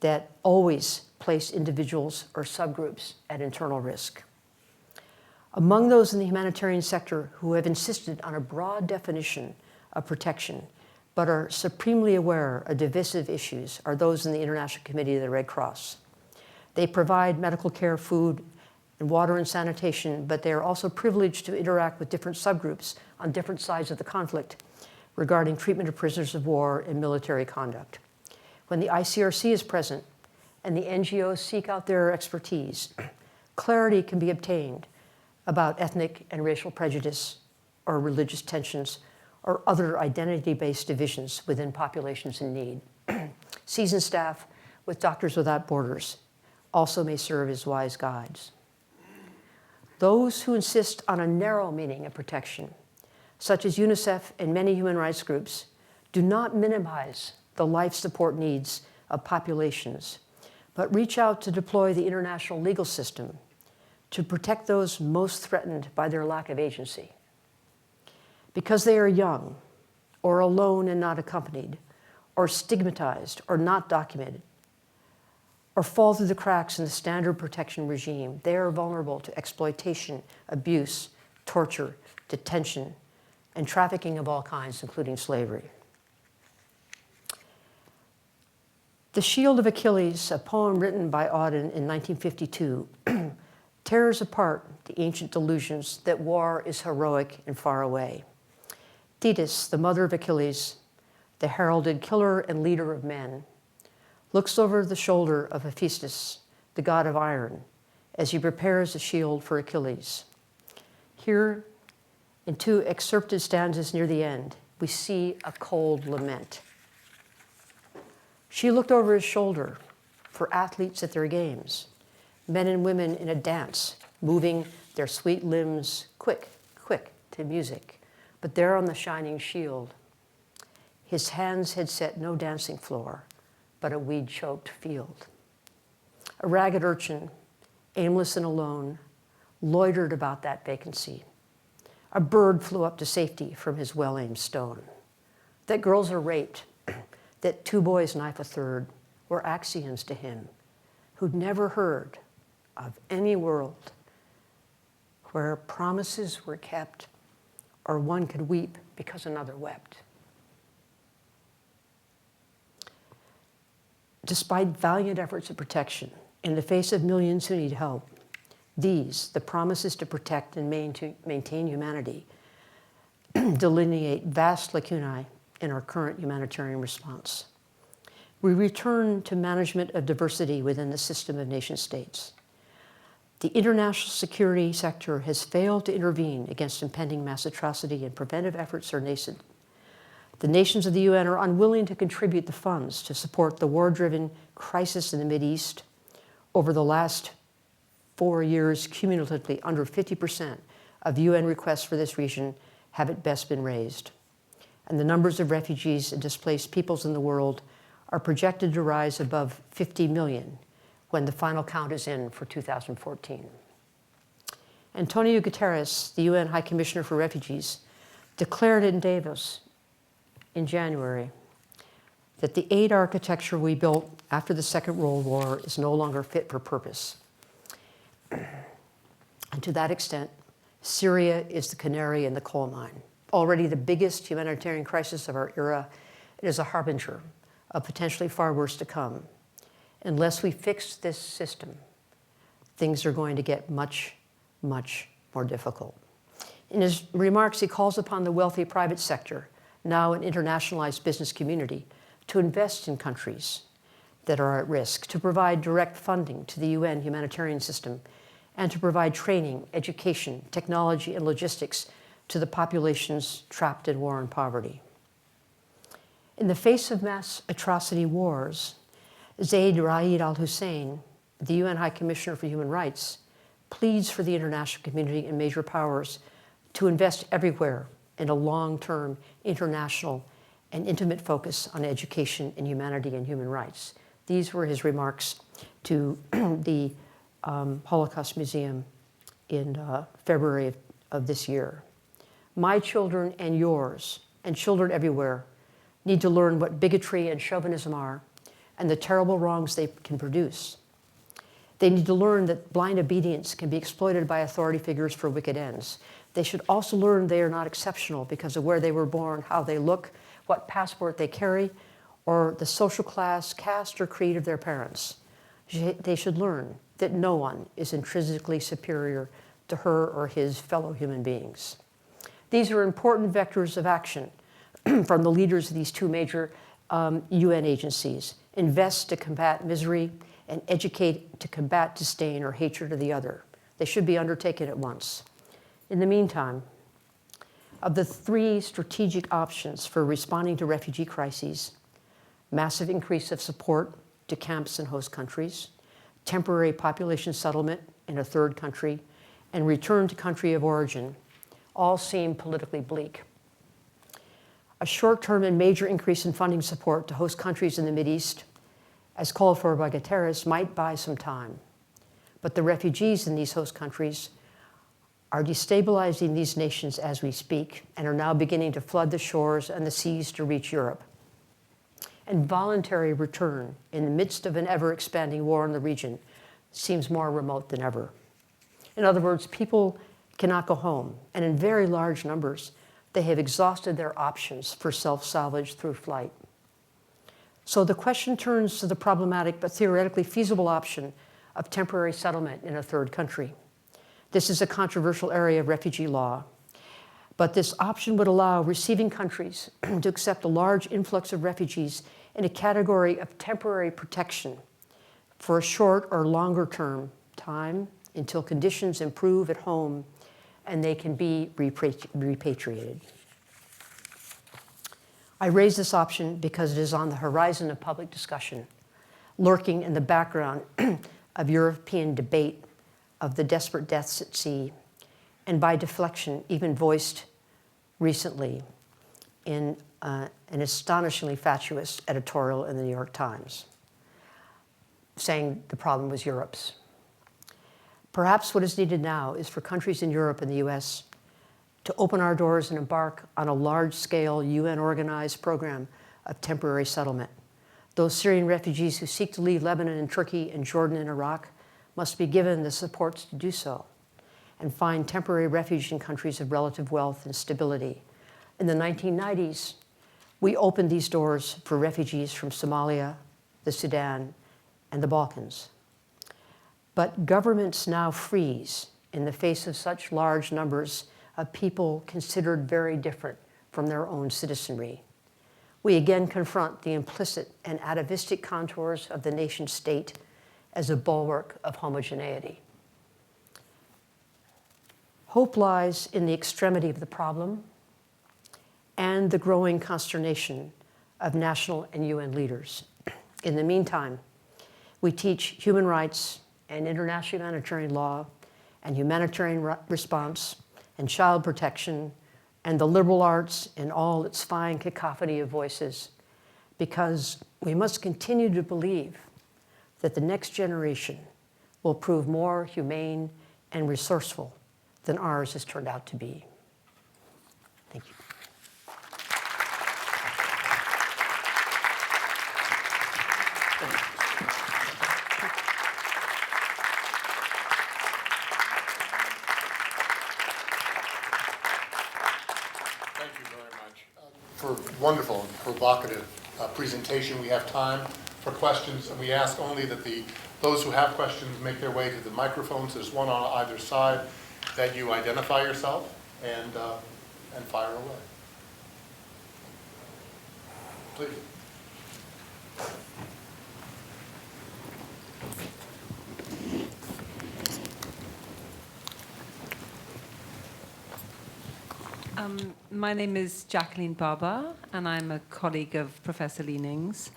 that always place individuals or subgroups at internal risk. Among those in the humanitarian sector who have insisted on a broad definition of protection but are supremely aware of divisive issues are those in the International Committee of the Red Cross. They provide medical care, food, and water and sanitation, but they are also privileged to interact with different subgroups on different sides of the conflict regarding treatment of prisoners of war and military conduct. When the ICRC is present and the NGOs seek out their expertise, clarity can be obtained about ethnic and racial prejudice or religious tensions or other identity-based divisions within populations in need. Seasoned staff with Doctors Without Borders also may serve as wise guides. Those who insist on a narrow meaning of protection, such as UNICEF and many human rights groups, do not minimize the life support needs of populations, but reach out to deploy the international legal system to protect those most threatened by their lack of agency. Because they are young, or alone and not accompanied, or stigmatized or not documented, or fall through the cracks in the standard protection regime, they are vulnerable to exploitation, abuse, torture, detention, and trafficking of all kinds, including slavery. The Shield of Achilles, a poem written by Auden in 1952, tears apart the ancient delusions that war is heroic and far away. Thetis, the mother of Achilles, the heralded killer and leader of men, looks over the shoulder of Hephaestus, the god of iron, as he prepares a shield for Achilles. Here, in two excerpted stanzas near the end, we see a cold lament. She looked over his shoulder for athletes at their games, men and women in a dance, moving their sweet limbs quick, quick to music. But there on the shining shield, his hands had set no dancing floor, but a weed-choked field. A ragged urchin, aimless and alone, loitered about that vacancy. A bird flew up to safety from his well-aimed stone. That girls are raped, that two boys knife a third, were axioms to him, who'd never heard of any world where promises were kept or one could weep because another wept. Despite valiant efforts of protection, in the face of millions who need help, these, the promises to protect and maintain humanity, delineate vast lacunae in our current humanitarian response. We return to management of diversity within the system of nation states. The international security sector has failed to intervene against impending mass atrocity, and preventive efforts are nascent. The nations of the UN are unwilling to contribute the funds to support the war-driven crisis in the Mideast. Over the last 4 years, cumulatively, under 50% of UN requests for this region have at best been raised. And the numbers of refugees and displaced peoples in the world are projected to rise above 50 million when the final count is in for 2014. Antonio Guterres, the UN High Commissioner for Refugees, declared in Davos in January that the aid architecture we built after the Second World War is no longer fit for purpose. And to that extent, Syria is the canary in the coal mine. Already the biggest humanitarian crisis of our era, it is a harbinger of potentially far worse to come. Unless we fix this system, things are going to get much, much more difficult. In his remarks, he calls upon the wealthy private sector, now an internationalized business community, to invest in countries that are at risk, to provide direct funding to the UN humanitarian system, and to provide training, education, technology, and logistics to the populations trapped in war and poverty. In the face of mass atrocity wars, Zaid Raid al-Hussein, the UN High Commissioner for Human Rights, pleads for the international community and major powers to invest everywhere in a long-term, international, and intimate focus on education and humanity and human rights. These were his remarks to the Holocaust Museum in February of this year. My children and yours, and children everywhere, need to learn what bigotry and chauvinism are and the terrible wrongs they can produce. They need to learn that blind obedience can be exploited by authority figures for wicked ends. They should also learn they are not exceptional because of where they were born, how they look, what passport they carry, or the social class, caste, or creed of their parents. They should learn that no one is intrinsically superior to her or his fellow human beings. These are important vectors of action from the leaders of these two major UN agencies. Invest to combat misery and educate to combat disdain or hatred of the other. They should be undertaken at once. In the meantime, of the three strategic options for responding to refugee crises, massive increase of support to camps in host countries, temporary population settlement in a third country, and return to country of origin, all seem politically bleak. A short-term and major increase in funding support to host countries in the Mideast, as called for by Guterres, might buy some time. But the refugees in these host countries are destabilizing these nations as we speak and are now beginning to flood the shores and the seas to reach Europe. And voluntary return in the midst of an ever-expanding war in the region seems more remote than ever. In other words, people cannot go home, and in very large numbers, they have exhausted their options for self-salvage through flight. So the question turns to the problematic but theoretically feasible option of temporary settlement in a third country. This is a controversial area of refugee law, but this option would allow receiving countries to accept a large influx of refugees in a category of temporary protection for a short or longer term time until conditions improve at home and they can be repatriated. I raise this option because it is on the horizon of public discussion, lurking in the background of European debate of the desperate deaths at sea, and by deflection, even voiced recently in an astonishingly fatuous editorial in the New York Times, saying the problem was Europe's. Perhaps what is needed now is for countries in Europe and the US to open our doors and embark on a large-scale UN-organized program of temporary settlement. Those Syrian refugees who seek to leave Lebanon and Turkey and Jordan and Iraq must be given the supports to do so and find temporary refuge in countries of relative wealth and stability. In the 1990s, we opened these doors for refugees from Somalia, the Sudan, and the Balkans. But governments now freeze in the face of such large numbers of people considered very different from their own citizenry. We again confront the implicit and atavistic contours of the nation state as a bulwark of homogeneity. Hope lies in the extremity of the problem and the growing consternation of national and UN leaders. In the meantime, we teach human rights and international humanitarian law and humanitarian response and child protection and the liberal arts in all its fine cacophony of voices, because we must continue to believe that the next generation will prove more humane and resourceful than ours has turned out to be. Thank you. Thank you very much for wonderful and provocative presentation. We have time for questions, and we ask only that those who have questions make their way to the microphones. There's one on either side, that you identify yourself and fire away. Please. My name is Jacqueline Barber, and I'm a colleague of Professor Leaning's.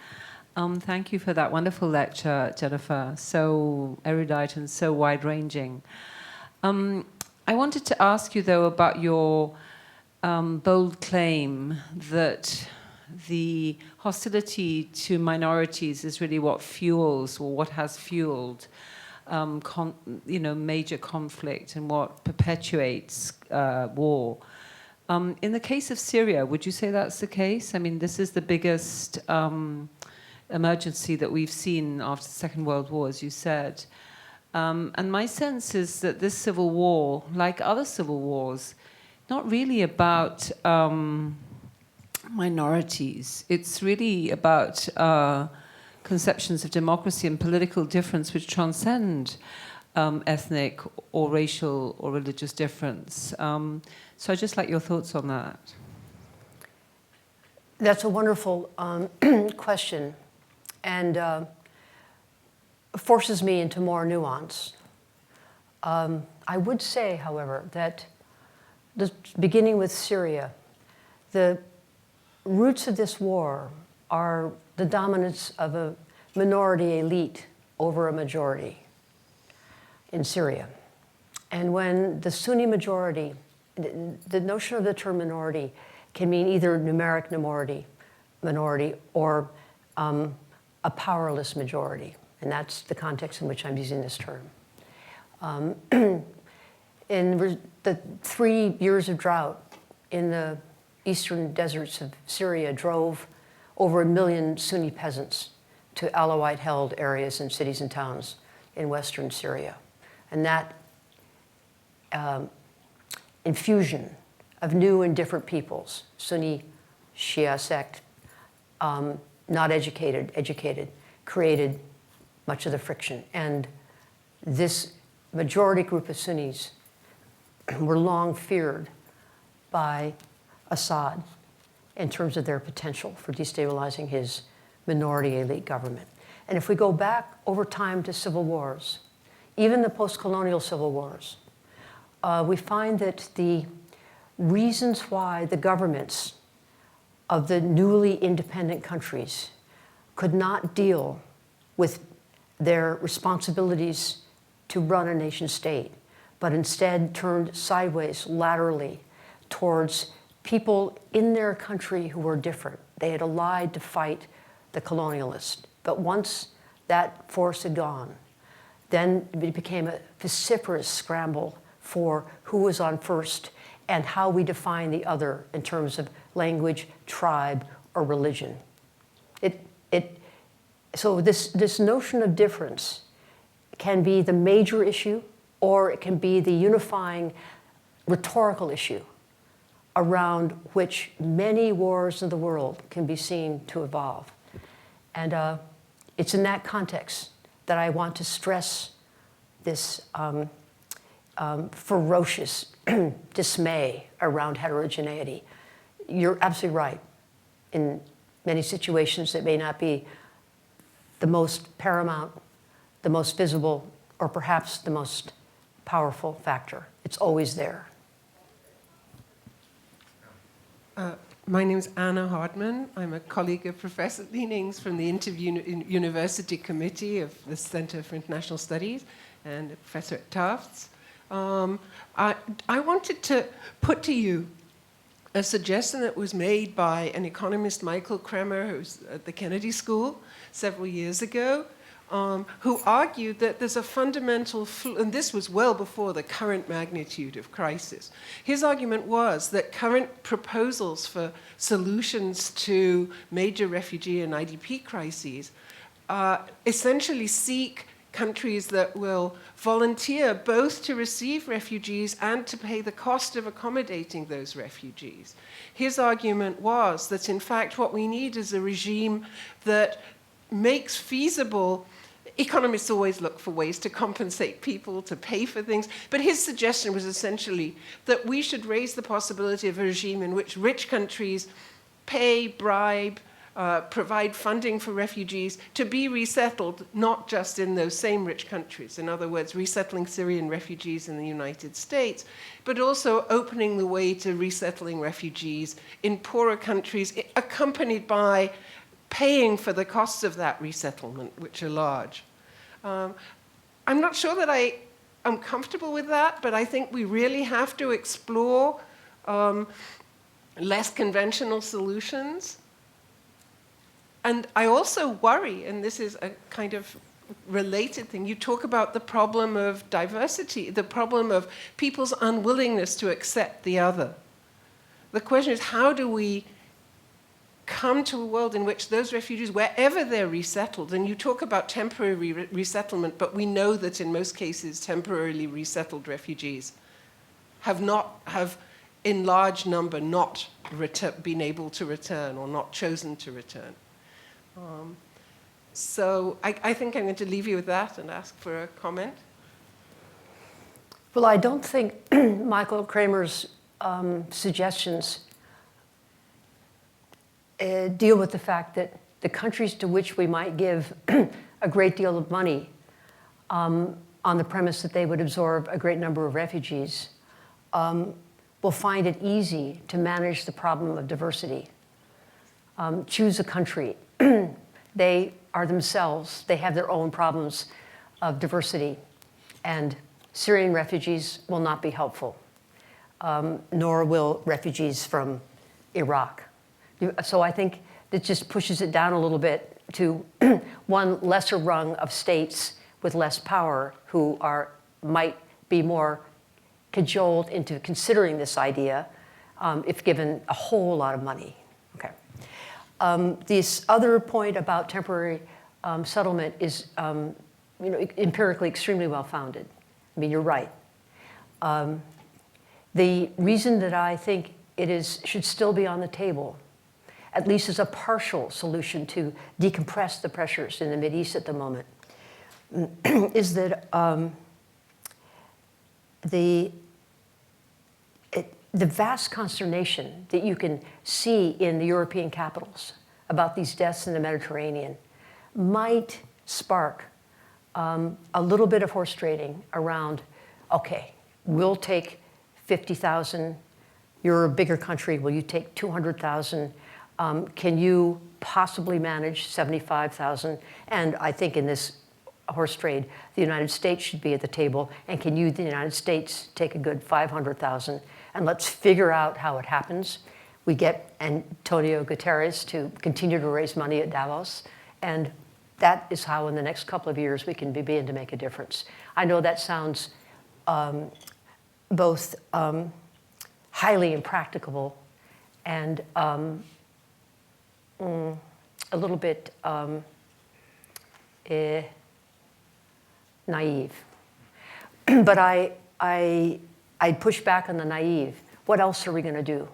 Thank you for that wonderful lecture, Jennifer, so erudite and so wide-ranging. I wanted to ask you, though, about your bold claim that the hostility to minorities is really what fuels, or what has fueled, major conflict and what perpetuates war. In the case of Syria, would you say that's the case? I mean, this is the biggest emergency that we've seen after the Second World War, as you said. And my sense is that this civil war, like other civil wars, not really about minorities. It's really about conceptions of democracy and political difference which transcend ethnic or racial or religious difference. So I'd just like your thoughts on that. That's a wonderful question, and forces me into more nuance. I would say, however, that beginning with Syria, the roots of this war are the dominance of a minority elite over a majority in Syria. And when the Sunni majority, the notion of the term minority can mean either numeric minority or a powerless majority. And that's the context in which I'm using this term. In the 3 years of drought in the eastern deserts of Syria drove over 1 million Sunni peasants to Alawite-held areas and cities and towns in western Syria. And that infusion of new and different peoples, Sunni, Shia sect, not educated, created much of the friction. And this majority group of Sunnis were long feared by Assad in terms of their potential for destabilizing his minority elite government. And if we go back over time to civil wars, even the post-colonial civil wars, we find that the reasons why the governments of the newly independent countries could not deal with their responsibilities to run a nation state, but instead turned sideways, laterally, towards people in their country who were different. They had allied to fight the colonialists. But once that force had gone, then it became a vociferous scramble for who was on first and how we define the other in terms of language, tribe, or religion. So this notion of difference can be the major issue, or it can be the unifying rhetorical issue around which many wars in the world can be seen to evolve. And it's in that context that I want to stress this ferocious dismay around heterogeneity. You're absolutely right. In many situations, it may not be the most paramount, the most visible, or perhaps the most powerful factor. It's always there. My name is Anna Hartman. I'm a colleague of Professor Leanings from the Inter-University Committee of the Center for International Studies and a professor at Tufts. I wanted to put to you a suggestion that was made by an economist, Michael Kramer, who's at the Kennedy School several years ago, who argued that there's a fundamental, and this was well before the current magnitude of crisis. His argument was that current proposals for solutions to major refugee and IDP crises essentially seek countries that will volunteer both to receive refugees and to pay the cost of accommodating those refugees. His argument was that, in fact, what we need is a regime that makes feasible. Economists always look for ways to compensate people, to pay for things, but his suggestion was essentially that we should raise the possibility of a regime in which rich countries pay, bribe, provide funding for refugees to be resettled, not just in those same rich countries. In other words, resettling Syrian refugees in the United States, but also opening the way to resettling refugees in poorer countries, accompanied by paying for the costs of that resettlement, which are large. I'm not sure that I am comfortable with that, but I think we really have to explore less conventional solutions. And I also worry, and this is a kind of related thing, you talk about the problem of diversity, the problem of people's unwillingness to accept the other. The question is, how do we come to a world in which those refugees, wherever they're resettled, and you talk about temporary resettlement, but we know that in most cases temporarily resettled refugees have in large number not been able to return or not chosen to return. So I think I'm going to leave you with that and ask for a comment. Well, I don't think Michael Kramer's suggestions deal with the fact that the countries to which we might give a great deal of money on the premise that they would absorb a great number of refugees will find it easy to manage the problem of diversity. Choose a country. They are themselves, they have their own problems of diversity, and Syrian refugees will not be helpful, nor will refugees from Iraq. So I think it just pushes it down a little bit to one lesser rung of states with less power who might be more cajoled into considering this idea if given a whole lot of money. Okay. This other point about temporary settlement is empirically extremely well-founded. I mean, you're right. The reason that I think should still be on the table, at least as a partial solution to decompress the pressures in the Mideast at the moment, is that the vast consternation that you can see in the European capitals about these deaths in the Mediterranean might spark a little bit of horse trading around, okay, we'll take 50,000, you're a bigger country, will you take 200,000? Can you possibly manage 75,000? And I think in this horse trade, the United States should be at the table. And can you, the United States, take a good 500,000? And let's figure out how it happens. We get Antonio Guterres to continue to raise money at Davos. And that is how in the next couple of years we can begin to make a difference. I know that sounds both highly impracticable and a little bit naive. But I'd push back on the naive. What else are we going to do?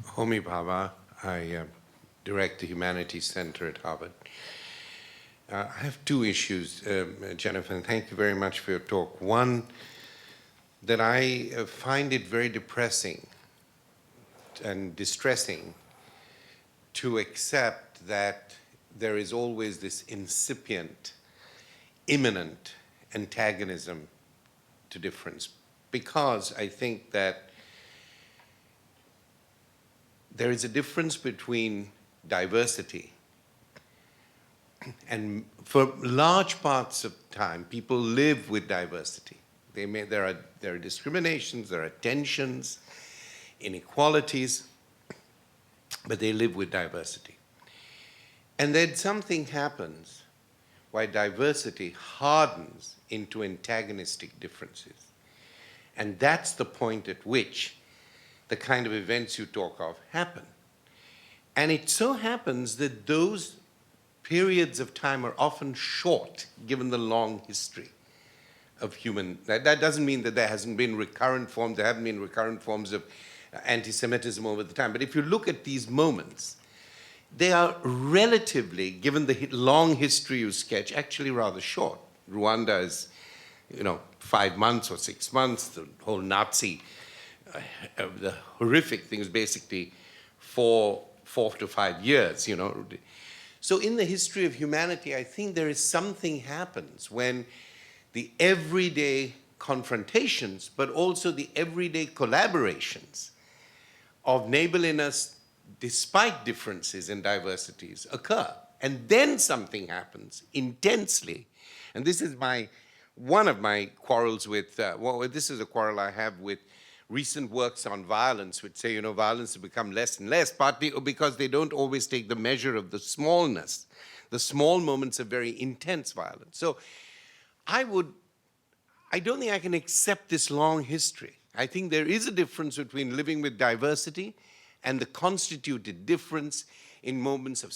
Homi Bhabha, I direct the Humanities Center at Harvard. I have two issues, Jennifer, and thank you very much for your talk. One, that I find it very depressing and distressing to accept that there is always this incipient, imminent antagonism to difference, because I think that there is a difference between diversity, and for large parts of time, people live with diversity. There are discriminations, there are tensions, inequalities, but they live with diversity. And then something happens why diversity hardens into antagonistic differences. And that's the point at which the kind of events you talk of happen. And it so happens that those periods of time are often short, given the long history of human. That doesn't mean that there hasn't been recurrent forms, there haven't been recurrent forms of anti-Semitism over the time. But if you look at these moments, they are relatively, given the long history you sketch, actually rather short. Rwanda is, 5 months or 6 months. The whole Nazi, the horrific thing is basically 4 to 5 years, So in the history of humanity, I think there is something happens when the everyday confrontations, but also the everyday collaborations of neighborliness, despite differences and diversities, occur. And then something happens intensely. And this is one of my quarrels with, this is a quarrel I have with recent works on violence, which say, violence has become less and less, partly because they don't always take the measure of the smallness, the small moments of very intense violence. So I don't think I can accept this long history. I think there is a difference between living with diversity and the constituted difference in moments of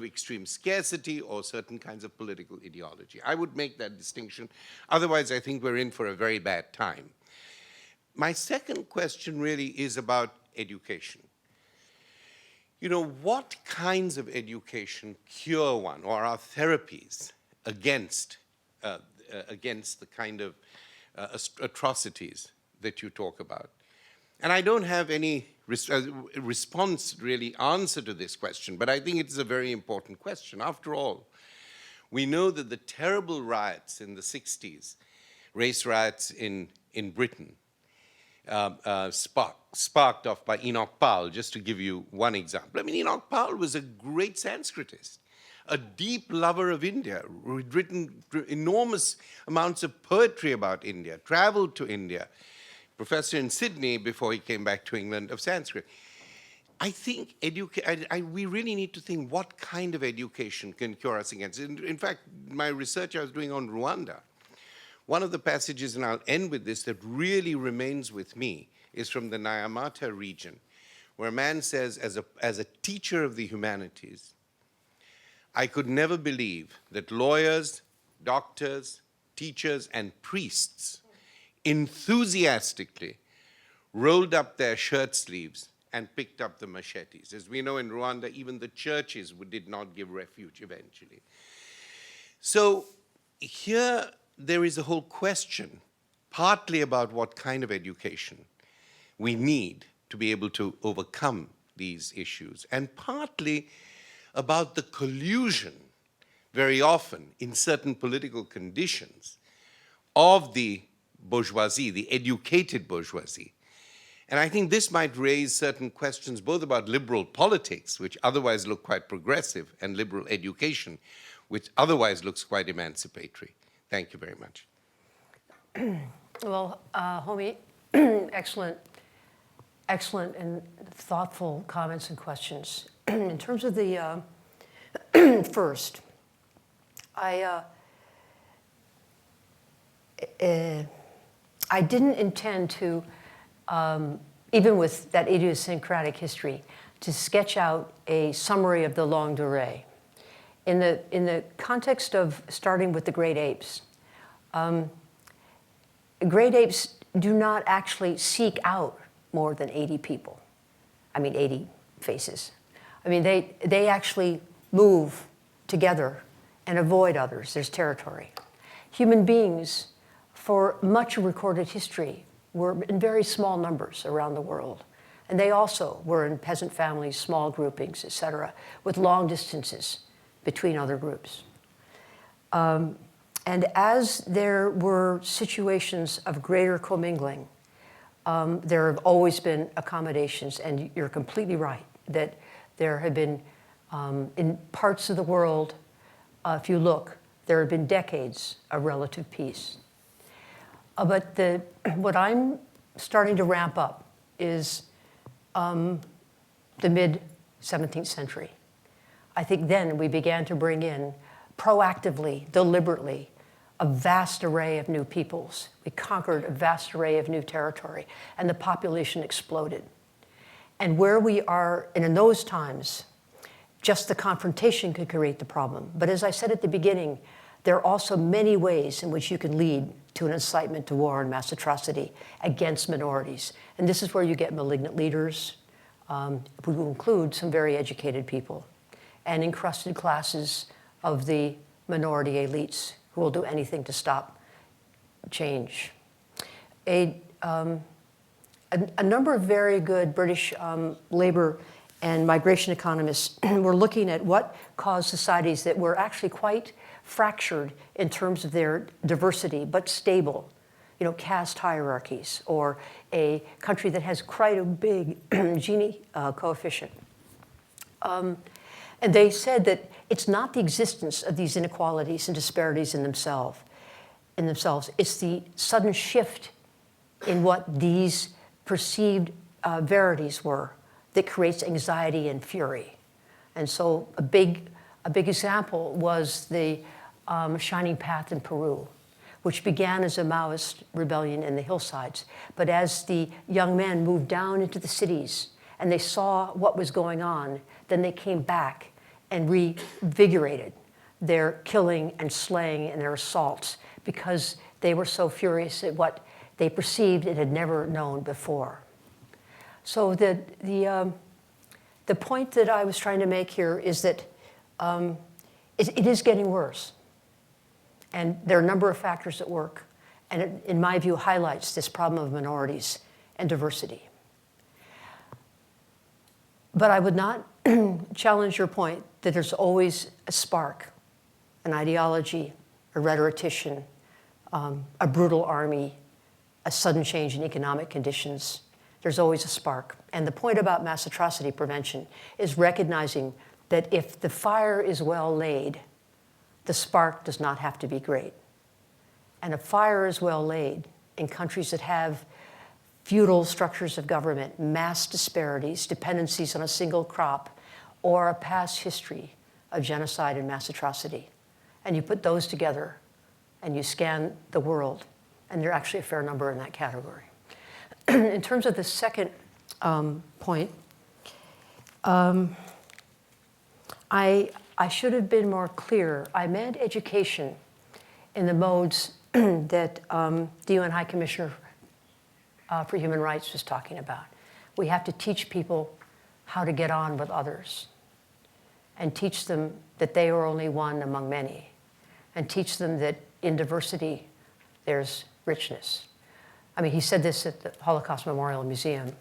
extreme scarcity or certain kinds of political ideology. I would make that distinction. Otherwise, I think we're in for a very bad time. My second question really is about education. What kinds of education cure one, or are therapies against the kind of atrocities that you talk about? And I don't have any response, really, answer to this question, but I think it's a very important question. After all, we know that the terrible riots in the 60s, race riots in Britain, sparked off by Enoch Powell, just to give you one example. I mean, Enoch Powell was a great Sanskritist, a deep lover of India, who had written enormous amounts of poetry about India, traveled to India, professor in Sydney before he came back to England of Sanskrit. I think we really need to think what kind of education can cure us against it. In fact, my research I was doing on Rwanda, one of the passages, and I'll end with this, that really remains with me is from the Nyamata region, where a man says, as a teacher of the humanities, I could never believe that lawyers, doctors, teachers, and priests enthusiastically rolled up their shirt sleeves and picked up the machetes. As we know in Rwanda, even the churches did not give refuge eventually. So here there is a whole question, partly about what kind of education we need to be able to overcome these issues, and partly about the collusion, very often in certain political conditions, of the bourgeoisie, the educated bourgeoisie, And I think this might raise certain questions both about liberal politics, which otherwise look quite progressive, and liberal education, which otherwise looks quite emancipatory. Thank you very much. Well, Homi, excellent and thoughtful comments and questions. In terms of the first, I didn't intend to, even with that idiosyncratic history, to sketch out a summary of the longue durée. In the context of starting with the great apes, great apes do not actually seek out more than 80 people. 80 faces. They actually move together and avoid others. There's territory. Human beings, for much of recorded history, were in very small numbers around the world. And they also were in peasant families, small groupings, et cetera, with long distances between other groups. And as there were situations of greater commingling, there have always been accommodations, and you're completely right, that there have been, in parts of the world, if you look, there have been decades of relative peace. But what I'm starting to ramp up is the mid-17th century. I think then we began to bring in, proactively, deliberately, a vast array of new peoples. We conquered a vast array of new territory, and the population exploded. And where we are, and in those times, just the confrontation could create the problem. But as I said at the beginning, there are also many ways in which you can lead to an incitement to war and mass atrocity against minorities. And this is where you get malignant leaders, who include some very educated people, and encrusted classes of the minority elites who will do anything to stop change. A number of very good British labor and migration economists were looking at what caused societies that were actually quite fractured in terms of their diversity, but stable. Caste hierarchies, or a country that has quite a big Gini coefficient. And they said that it's not the existence of these inequalities and disparities in themselves. It's the sudden shift in what these perceived verities were that creates anxiety and fury. And so a big example was the Shining Path in Peru, which began as a Maoist rebellion in the hillsides. But as the young men moved down into the cities and they saw what was going on, then they came back and revigorated their killing and slaying and their assaults, because they were so furious at what they perceived it had never known before. So the point that I was trying to make here is that it is getting worse. And there are a number of factors at work. And it, in my view, highlights this problem of minorities and diversity. But I would not challenge your point that there's always a spark, an ideology, a rhetorician, a brutal army, a sudden change in economic conditions. There's always a spark. And the point about mass atrocity prevention is recognizing that if the fire is well laid, the spark does not have to be great. And a fire is well laid in countries that have feudal structures of government, mass disparities, dependencies on a single crop, or a past history of genocide and mass atrocity. And you put those together and you scan the world, and there are actually a fair number in that category. In terms of the second point, I should have been more clear. I meant education in the modes that the UN High Commissioner for Human Rights was talking about. We have to teach people how to get on with others, and teach them that they are only one among many, and teach them that in diversity there's richness. He said this at the Holocaust Memorial Museum,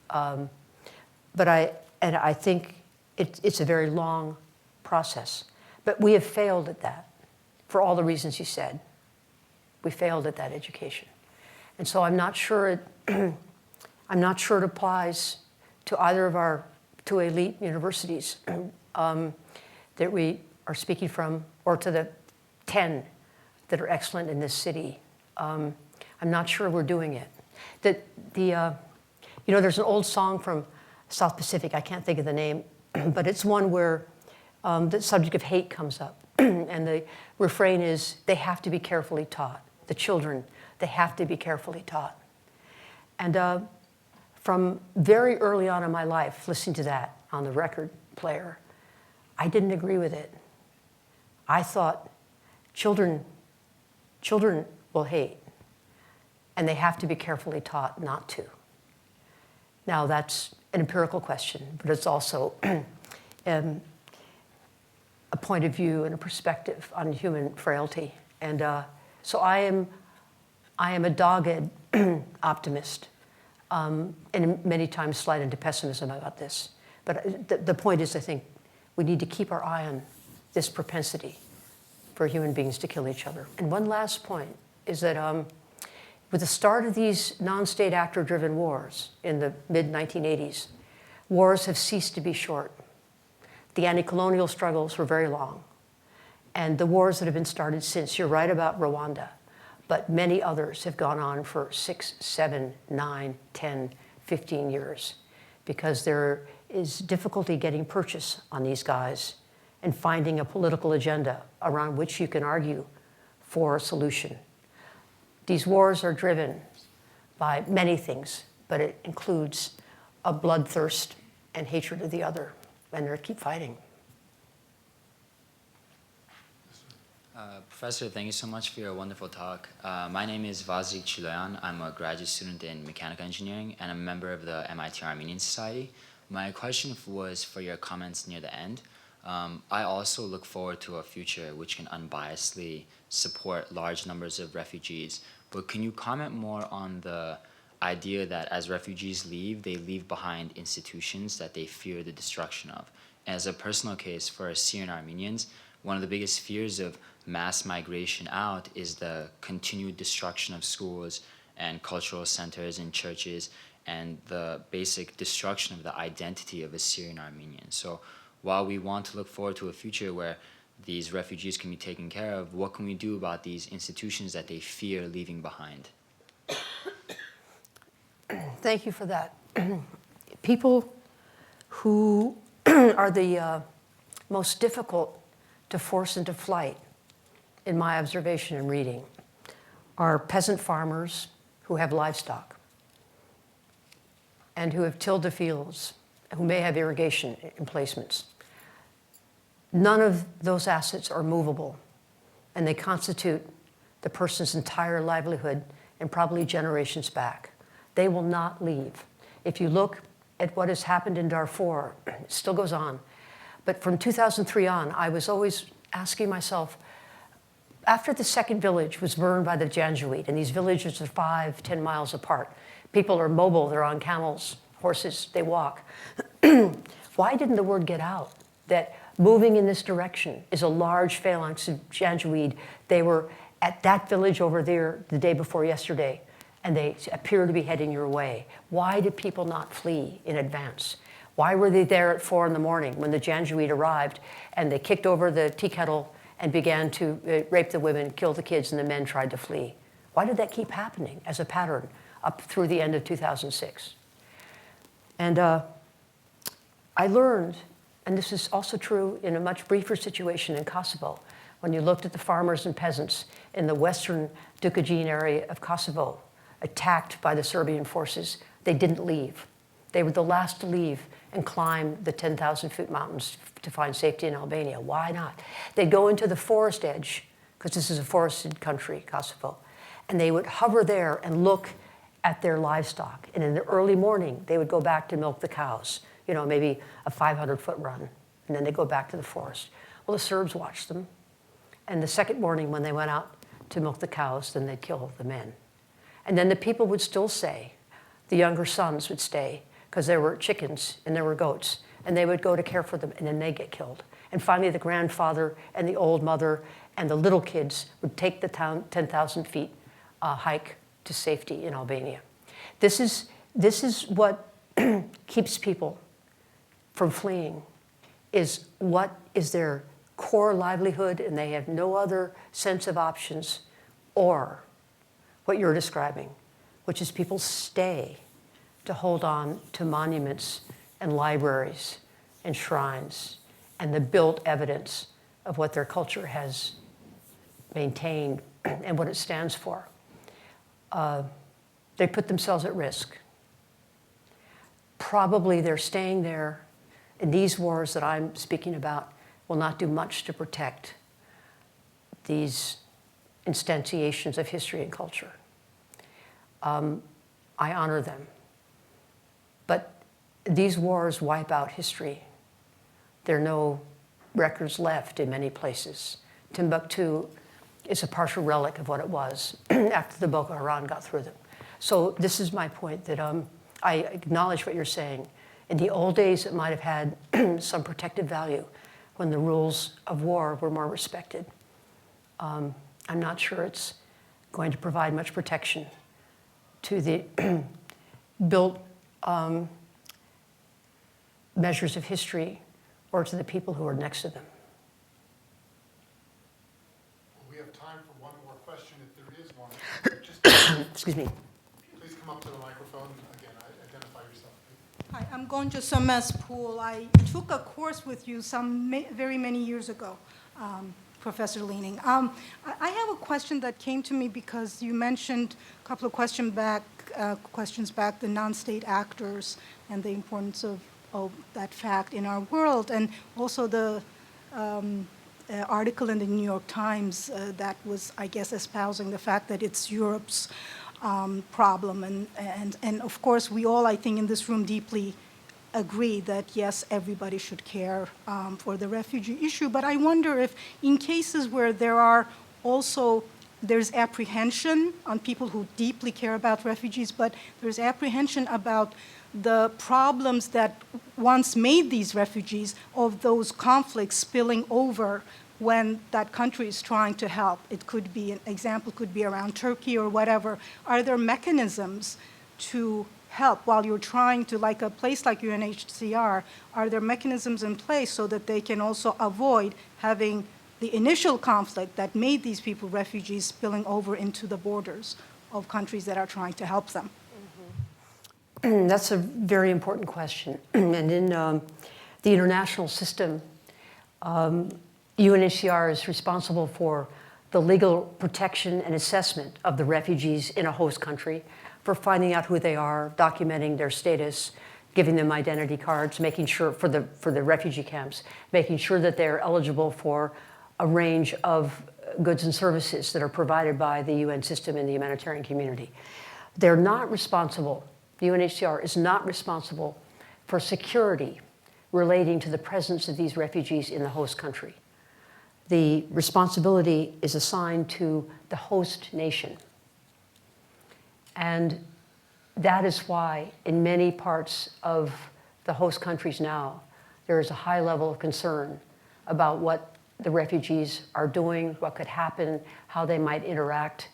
but I think it's a very long process. But we have failed at that for all the reasons you said. We failed at that education. And so I'm not sure, I'm not sure it applies to either of our two elite universities that we are speaking from, or to the 10 that are excellent in this city. I'm not sure we're doing it. You know, there's an old song from South Pacific, I can't think of the name, but it's one where the subject of hate comes up. And the refrain is, they have to be carefully taught. The children, they have to be carefully taught. And from very early on in my life, listening to that on the record player, I didn't agree with it. I thought children will hate, and they have to be carefully taught not to. Now, that's an empirical question, but it's also a point of view and a perspective on human frailty. And so I am a dogged optimist, and many times slide into pessimism about this. But the point is, I think, we need to keep our eye on this propensity for human beings to kill each other. And one last point is that with the start of these non-state actor-driven wars in the mid-1980s, wars have ceased to be short. The anti-colonial struggles were very long. And the wars that have been started since, you're right about Rwanda, but many others have gone on for 6, 7, 9, 10, 15 years, because there is difficulty getting purchase on these guys and finding a political agenda around which you can argue for a solution. These wars are driven by many things, but it includes a bloodthirst and hatred of the other, and they keep fighting. Professor, thank you so much for your wonderful talk. My name is Vazik Chiloyan. I'm a graduate student in mechanical engineering and a member of the MIT Armenian Society. My question was for your comments near the end. I also look forward to a future which can unbiasedly support large numbers of refugees. But can you comment more on the idea that as refugees leave, they leave behind institutions that they fear the destruction of? As a personal case for Syrian Armenians, one of the biggest fears of mass migration out is the continued destruction of schools and cultural centers and churches, and the basic destruction of the identity of a Syrian Armenian. So while we want to look forward to a future where these refugees can be taken care of, what can we do about these institutions that they fear leaving behind? Thank you for that. People who are the most difficult to force into flight, in my observation and reading, are peasant farmers who have livestock and who have tilled the fields, who may have irrigation emplacements. None of those assets are movable, and they constitute the person's entire livelihood and probably generations back. They will not leave. If you look at what has happened in Darfur, it still goes on. But from 2003 on, I was always asking myself, after the second village was burned by the Janjaweed, and these villages are 5, 10 miles apart, people are mobile, they're on camels, horses, they walk. Why didn't the word get out that moving in this direction is a large phalanx of Janjaweed? They were at that village over there the day before yesterday, and they appear to be heading your way. Why did people not flee in advance? Why were they there at 4 in the morning when the Janjaweed arrived and they kicked over the tea kettle and began to rape the women, kill the kids, and the men tried to flee? Why did that keep happening as a pattern up through the end of 2006? And I learned, and this is also true in a much briefer situation in Kosovo, when you looked at the farmers and peasants in the western Aegean area of Kosovo, attacked by the Serbian forces, they didn't leave. They were the last to leave and climb the 10,000-foot mountains to find safety in Albania. Why not? They'd go into the forest edge, because this is a forested country, Kosovo, and they would hover there and look at their livestock. And in the early morning, they would go back to milk the cows, you know, maybe a 500-foot run, and then they'd go back to the forest. Well, the Serbs watched them, and the second morning when they went out to milk the cows, then they'd kill the men. And then the people would still stay. The younger sons would stay, because there were chickens and there were goats, and they would go to care for them, and then they'd get killed. And finally, the grandfather and the old mother and the little kids would take the 10,000 feet hike to safety in Albania. This is This is what keeps people from fleeing, is what is their core livelihood and they have no other sense of options, or what you're describing, which is people stay to hold on to monuments and libraries and shrines and the built evidence of what their culture has maintained and what it stands for. They put themselves at risk. Probably they're staying there, and these wars that I'm speaking about will not do much to protect these instantiations of history and culture. I honor them. But these wars wipe out history. There are no records left in many places. Timbuktu is a partial relic of what it was after the Boko Haram got through them. So this is my point, that I acknowledge what you're saying. In the old days, it might have had some protective value when the rules of war were more respected. I'm not sure it's going to provide much protection to the built measures of history or to the people who are next to them. We have time for one more question if there is one. Excuse me. Please come up to the microphone. Again, identify yourself. Hi, I'm Gonja Pool. I took a course with you very many years ago, Professor Leaning. I have a question that came to me because you mentioned a couple of questions back, the non-state actors and the importance of that fact in our world, and also the article in the New York Times that was, I guess, espousing the fact that it's Europe's problem. And of course, we all, I think, in this room deeply agree that, yes, everybody should care for the refugee issue. But I wonder if in cases where there's apprehension on people who deeply care about refugees, but there's apprehension about the problems that once made these refugees, of those conflicts spilling over when that country is trying to help. It could be, an example could be around Turkey or whatever. Are there mechanisms to help while you're trying to, like a place like UNHCR, are there mechanisms in place so that they can also avoid having the initial conflict that made these people refugees spilling over into the borders of countries that are trying to help them? That's a very important question. And in the international system, UNHCR is responsible for the legal protection and assessment of the refugees in a host country, for finding out who they are, documenting their status, giving them identity cards, making sure for the refugee camps, making sure that they're eligible for a range of goods and services that are provided by the UN system and the humanitarian community. They're not responsible, the UNHCR is not responsible for security relating to the presence of these refugees in the host country. The responsibility is assigned to the host nation. And that is why in many parts of the host countries now, there is a high level of concern about what the refugees are doing, what could happen, how they might interact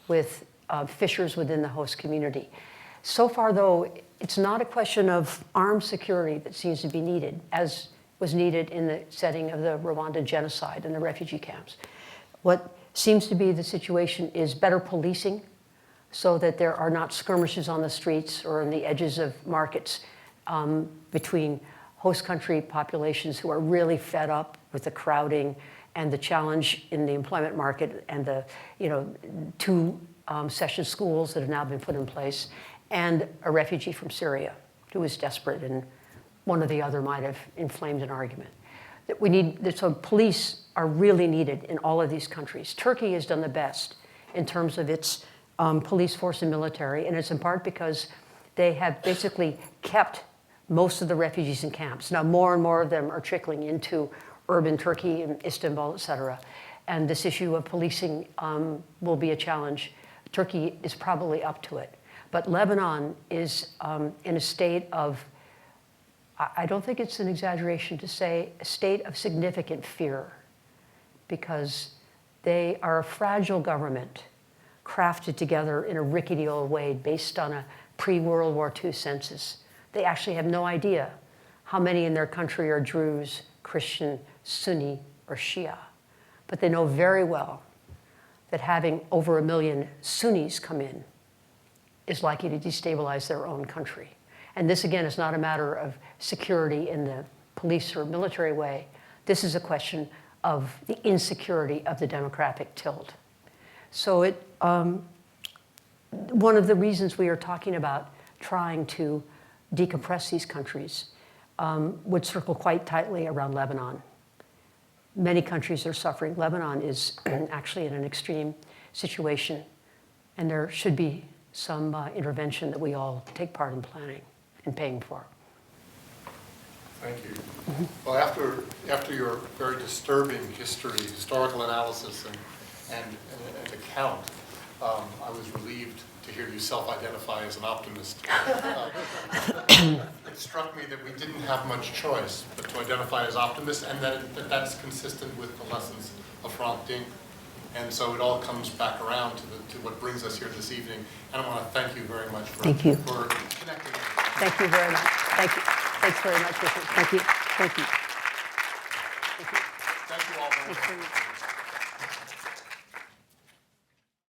with fissures within the host community. So far, though, it's not a question of armed security that seems to be needed, as was needed in the setting of the Rwanda genocide and the refugee camps. What seems to be the situation is better policing, so that there are not skirmishes on the streets or on the edges of markets between host country populations who are really fed up with the crowding and the challenge in the employment market and the two session schools that have now been put in place, and a refugee from Syria who is desperate, and one or the other might have inflamed an argument. So police are really needed in all of these countries. Turkey has done the best in terms of its police force and military, and it's in part because they have basically kept most of the refugees in camps. Now, more and more of them are trickling into urban Turkey and Istanbul, et cetera. And this issue of policing will be a challenge. Turkey is probably up to it. But Lebanon is in a state of, I don't think it's an exaggeration to say, a state of significant fear, because they are a fragile government crafted together in a rickety old way based on a pre-World War II census. They actually have no idea how many in their country are Druze, Christian, Sunni, or Shia. But they know very well that having over 1 million Sunnis come in is likely to destabilize their own country. And this, again, is not a matter of security in the police or military way. This is a question of the insecurity of the demographic tilt. So one of the reasons we are talking about trying to decompress these countries would circle quite tightly around Lebanon. Many countries are suffering. Lebanon is actually in an extreme situation, and there should be some intervention that we all take part in planning and paying for. Thank you. Well, after your very disturbing historical analysis and account, I was relieved to hear you self-identify as an optimist. It struck me that we didn't have much choice but to identify as optimists, and that's consistent with the lessons of Hrant Dink. And so it all comes back around to what brings us here this evening. And I want to thank you very much for connecting. Thank you very much. Thank you. Thanks very much, Richard. Thank you. Thank you. Thank you all very much.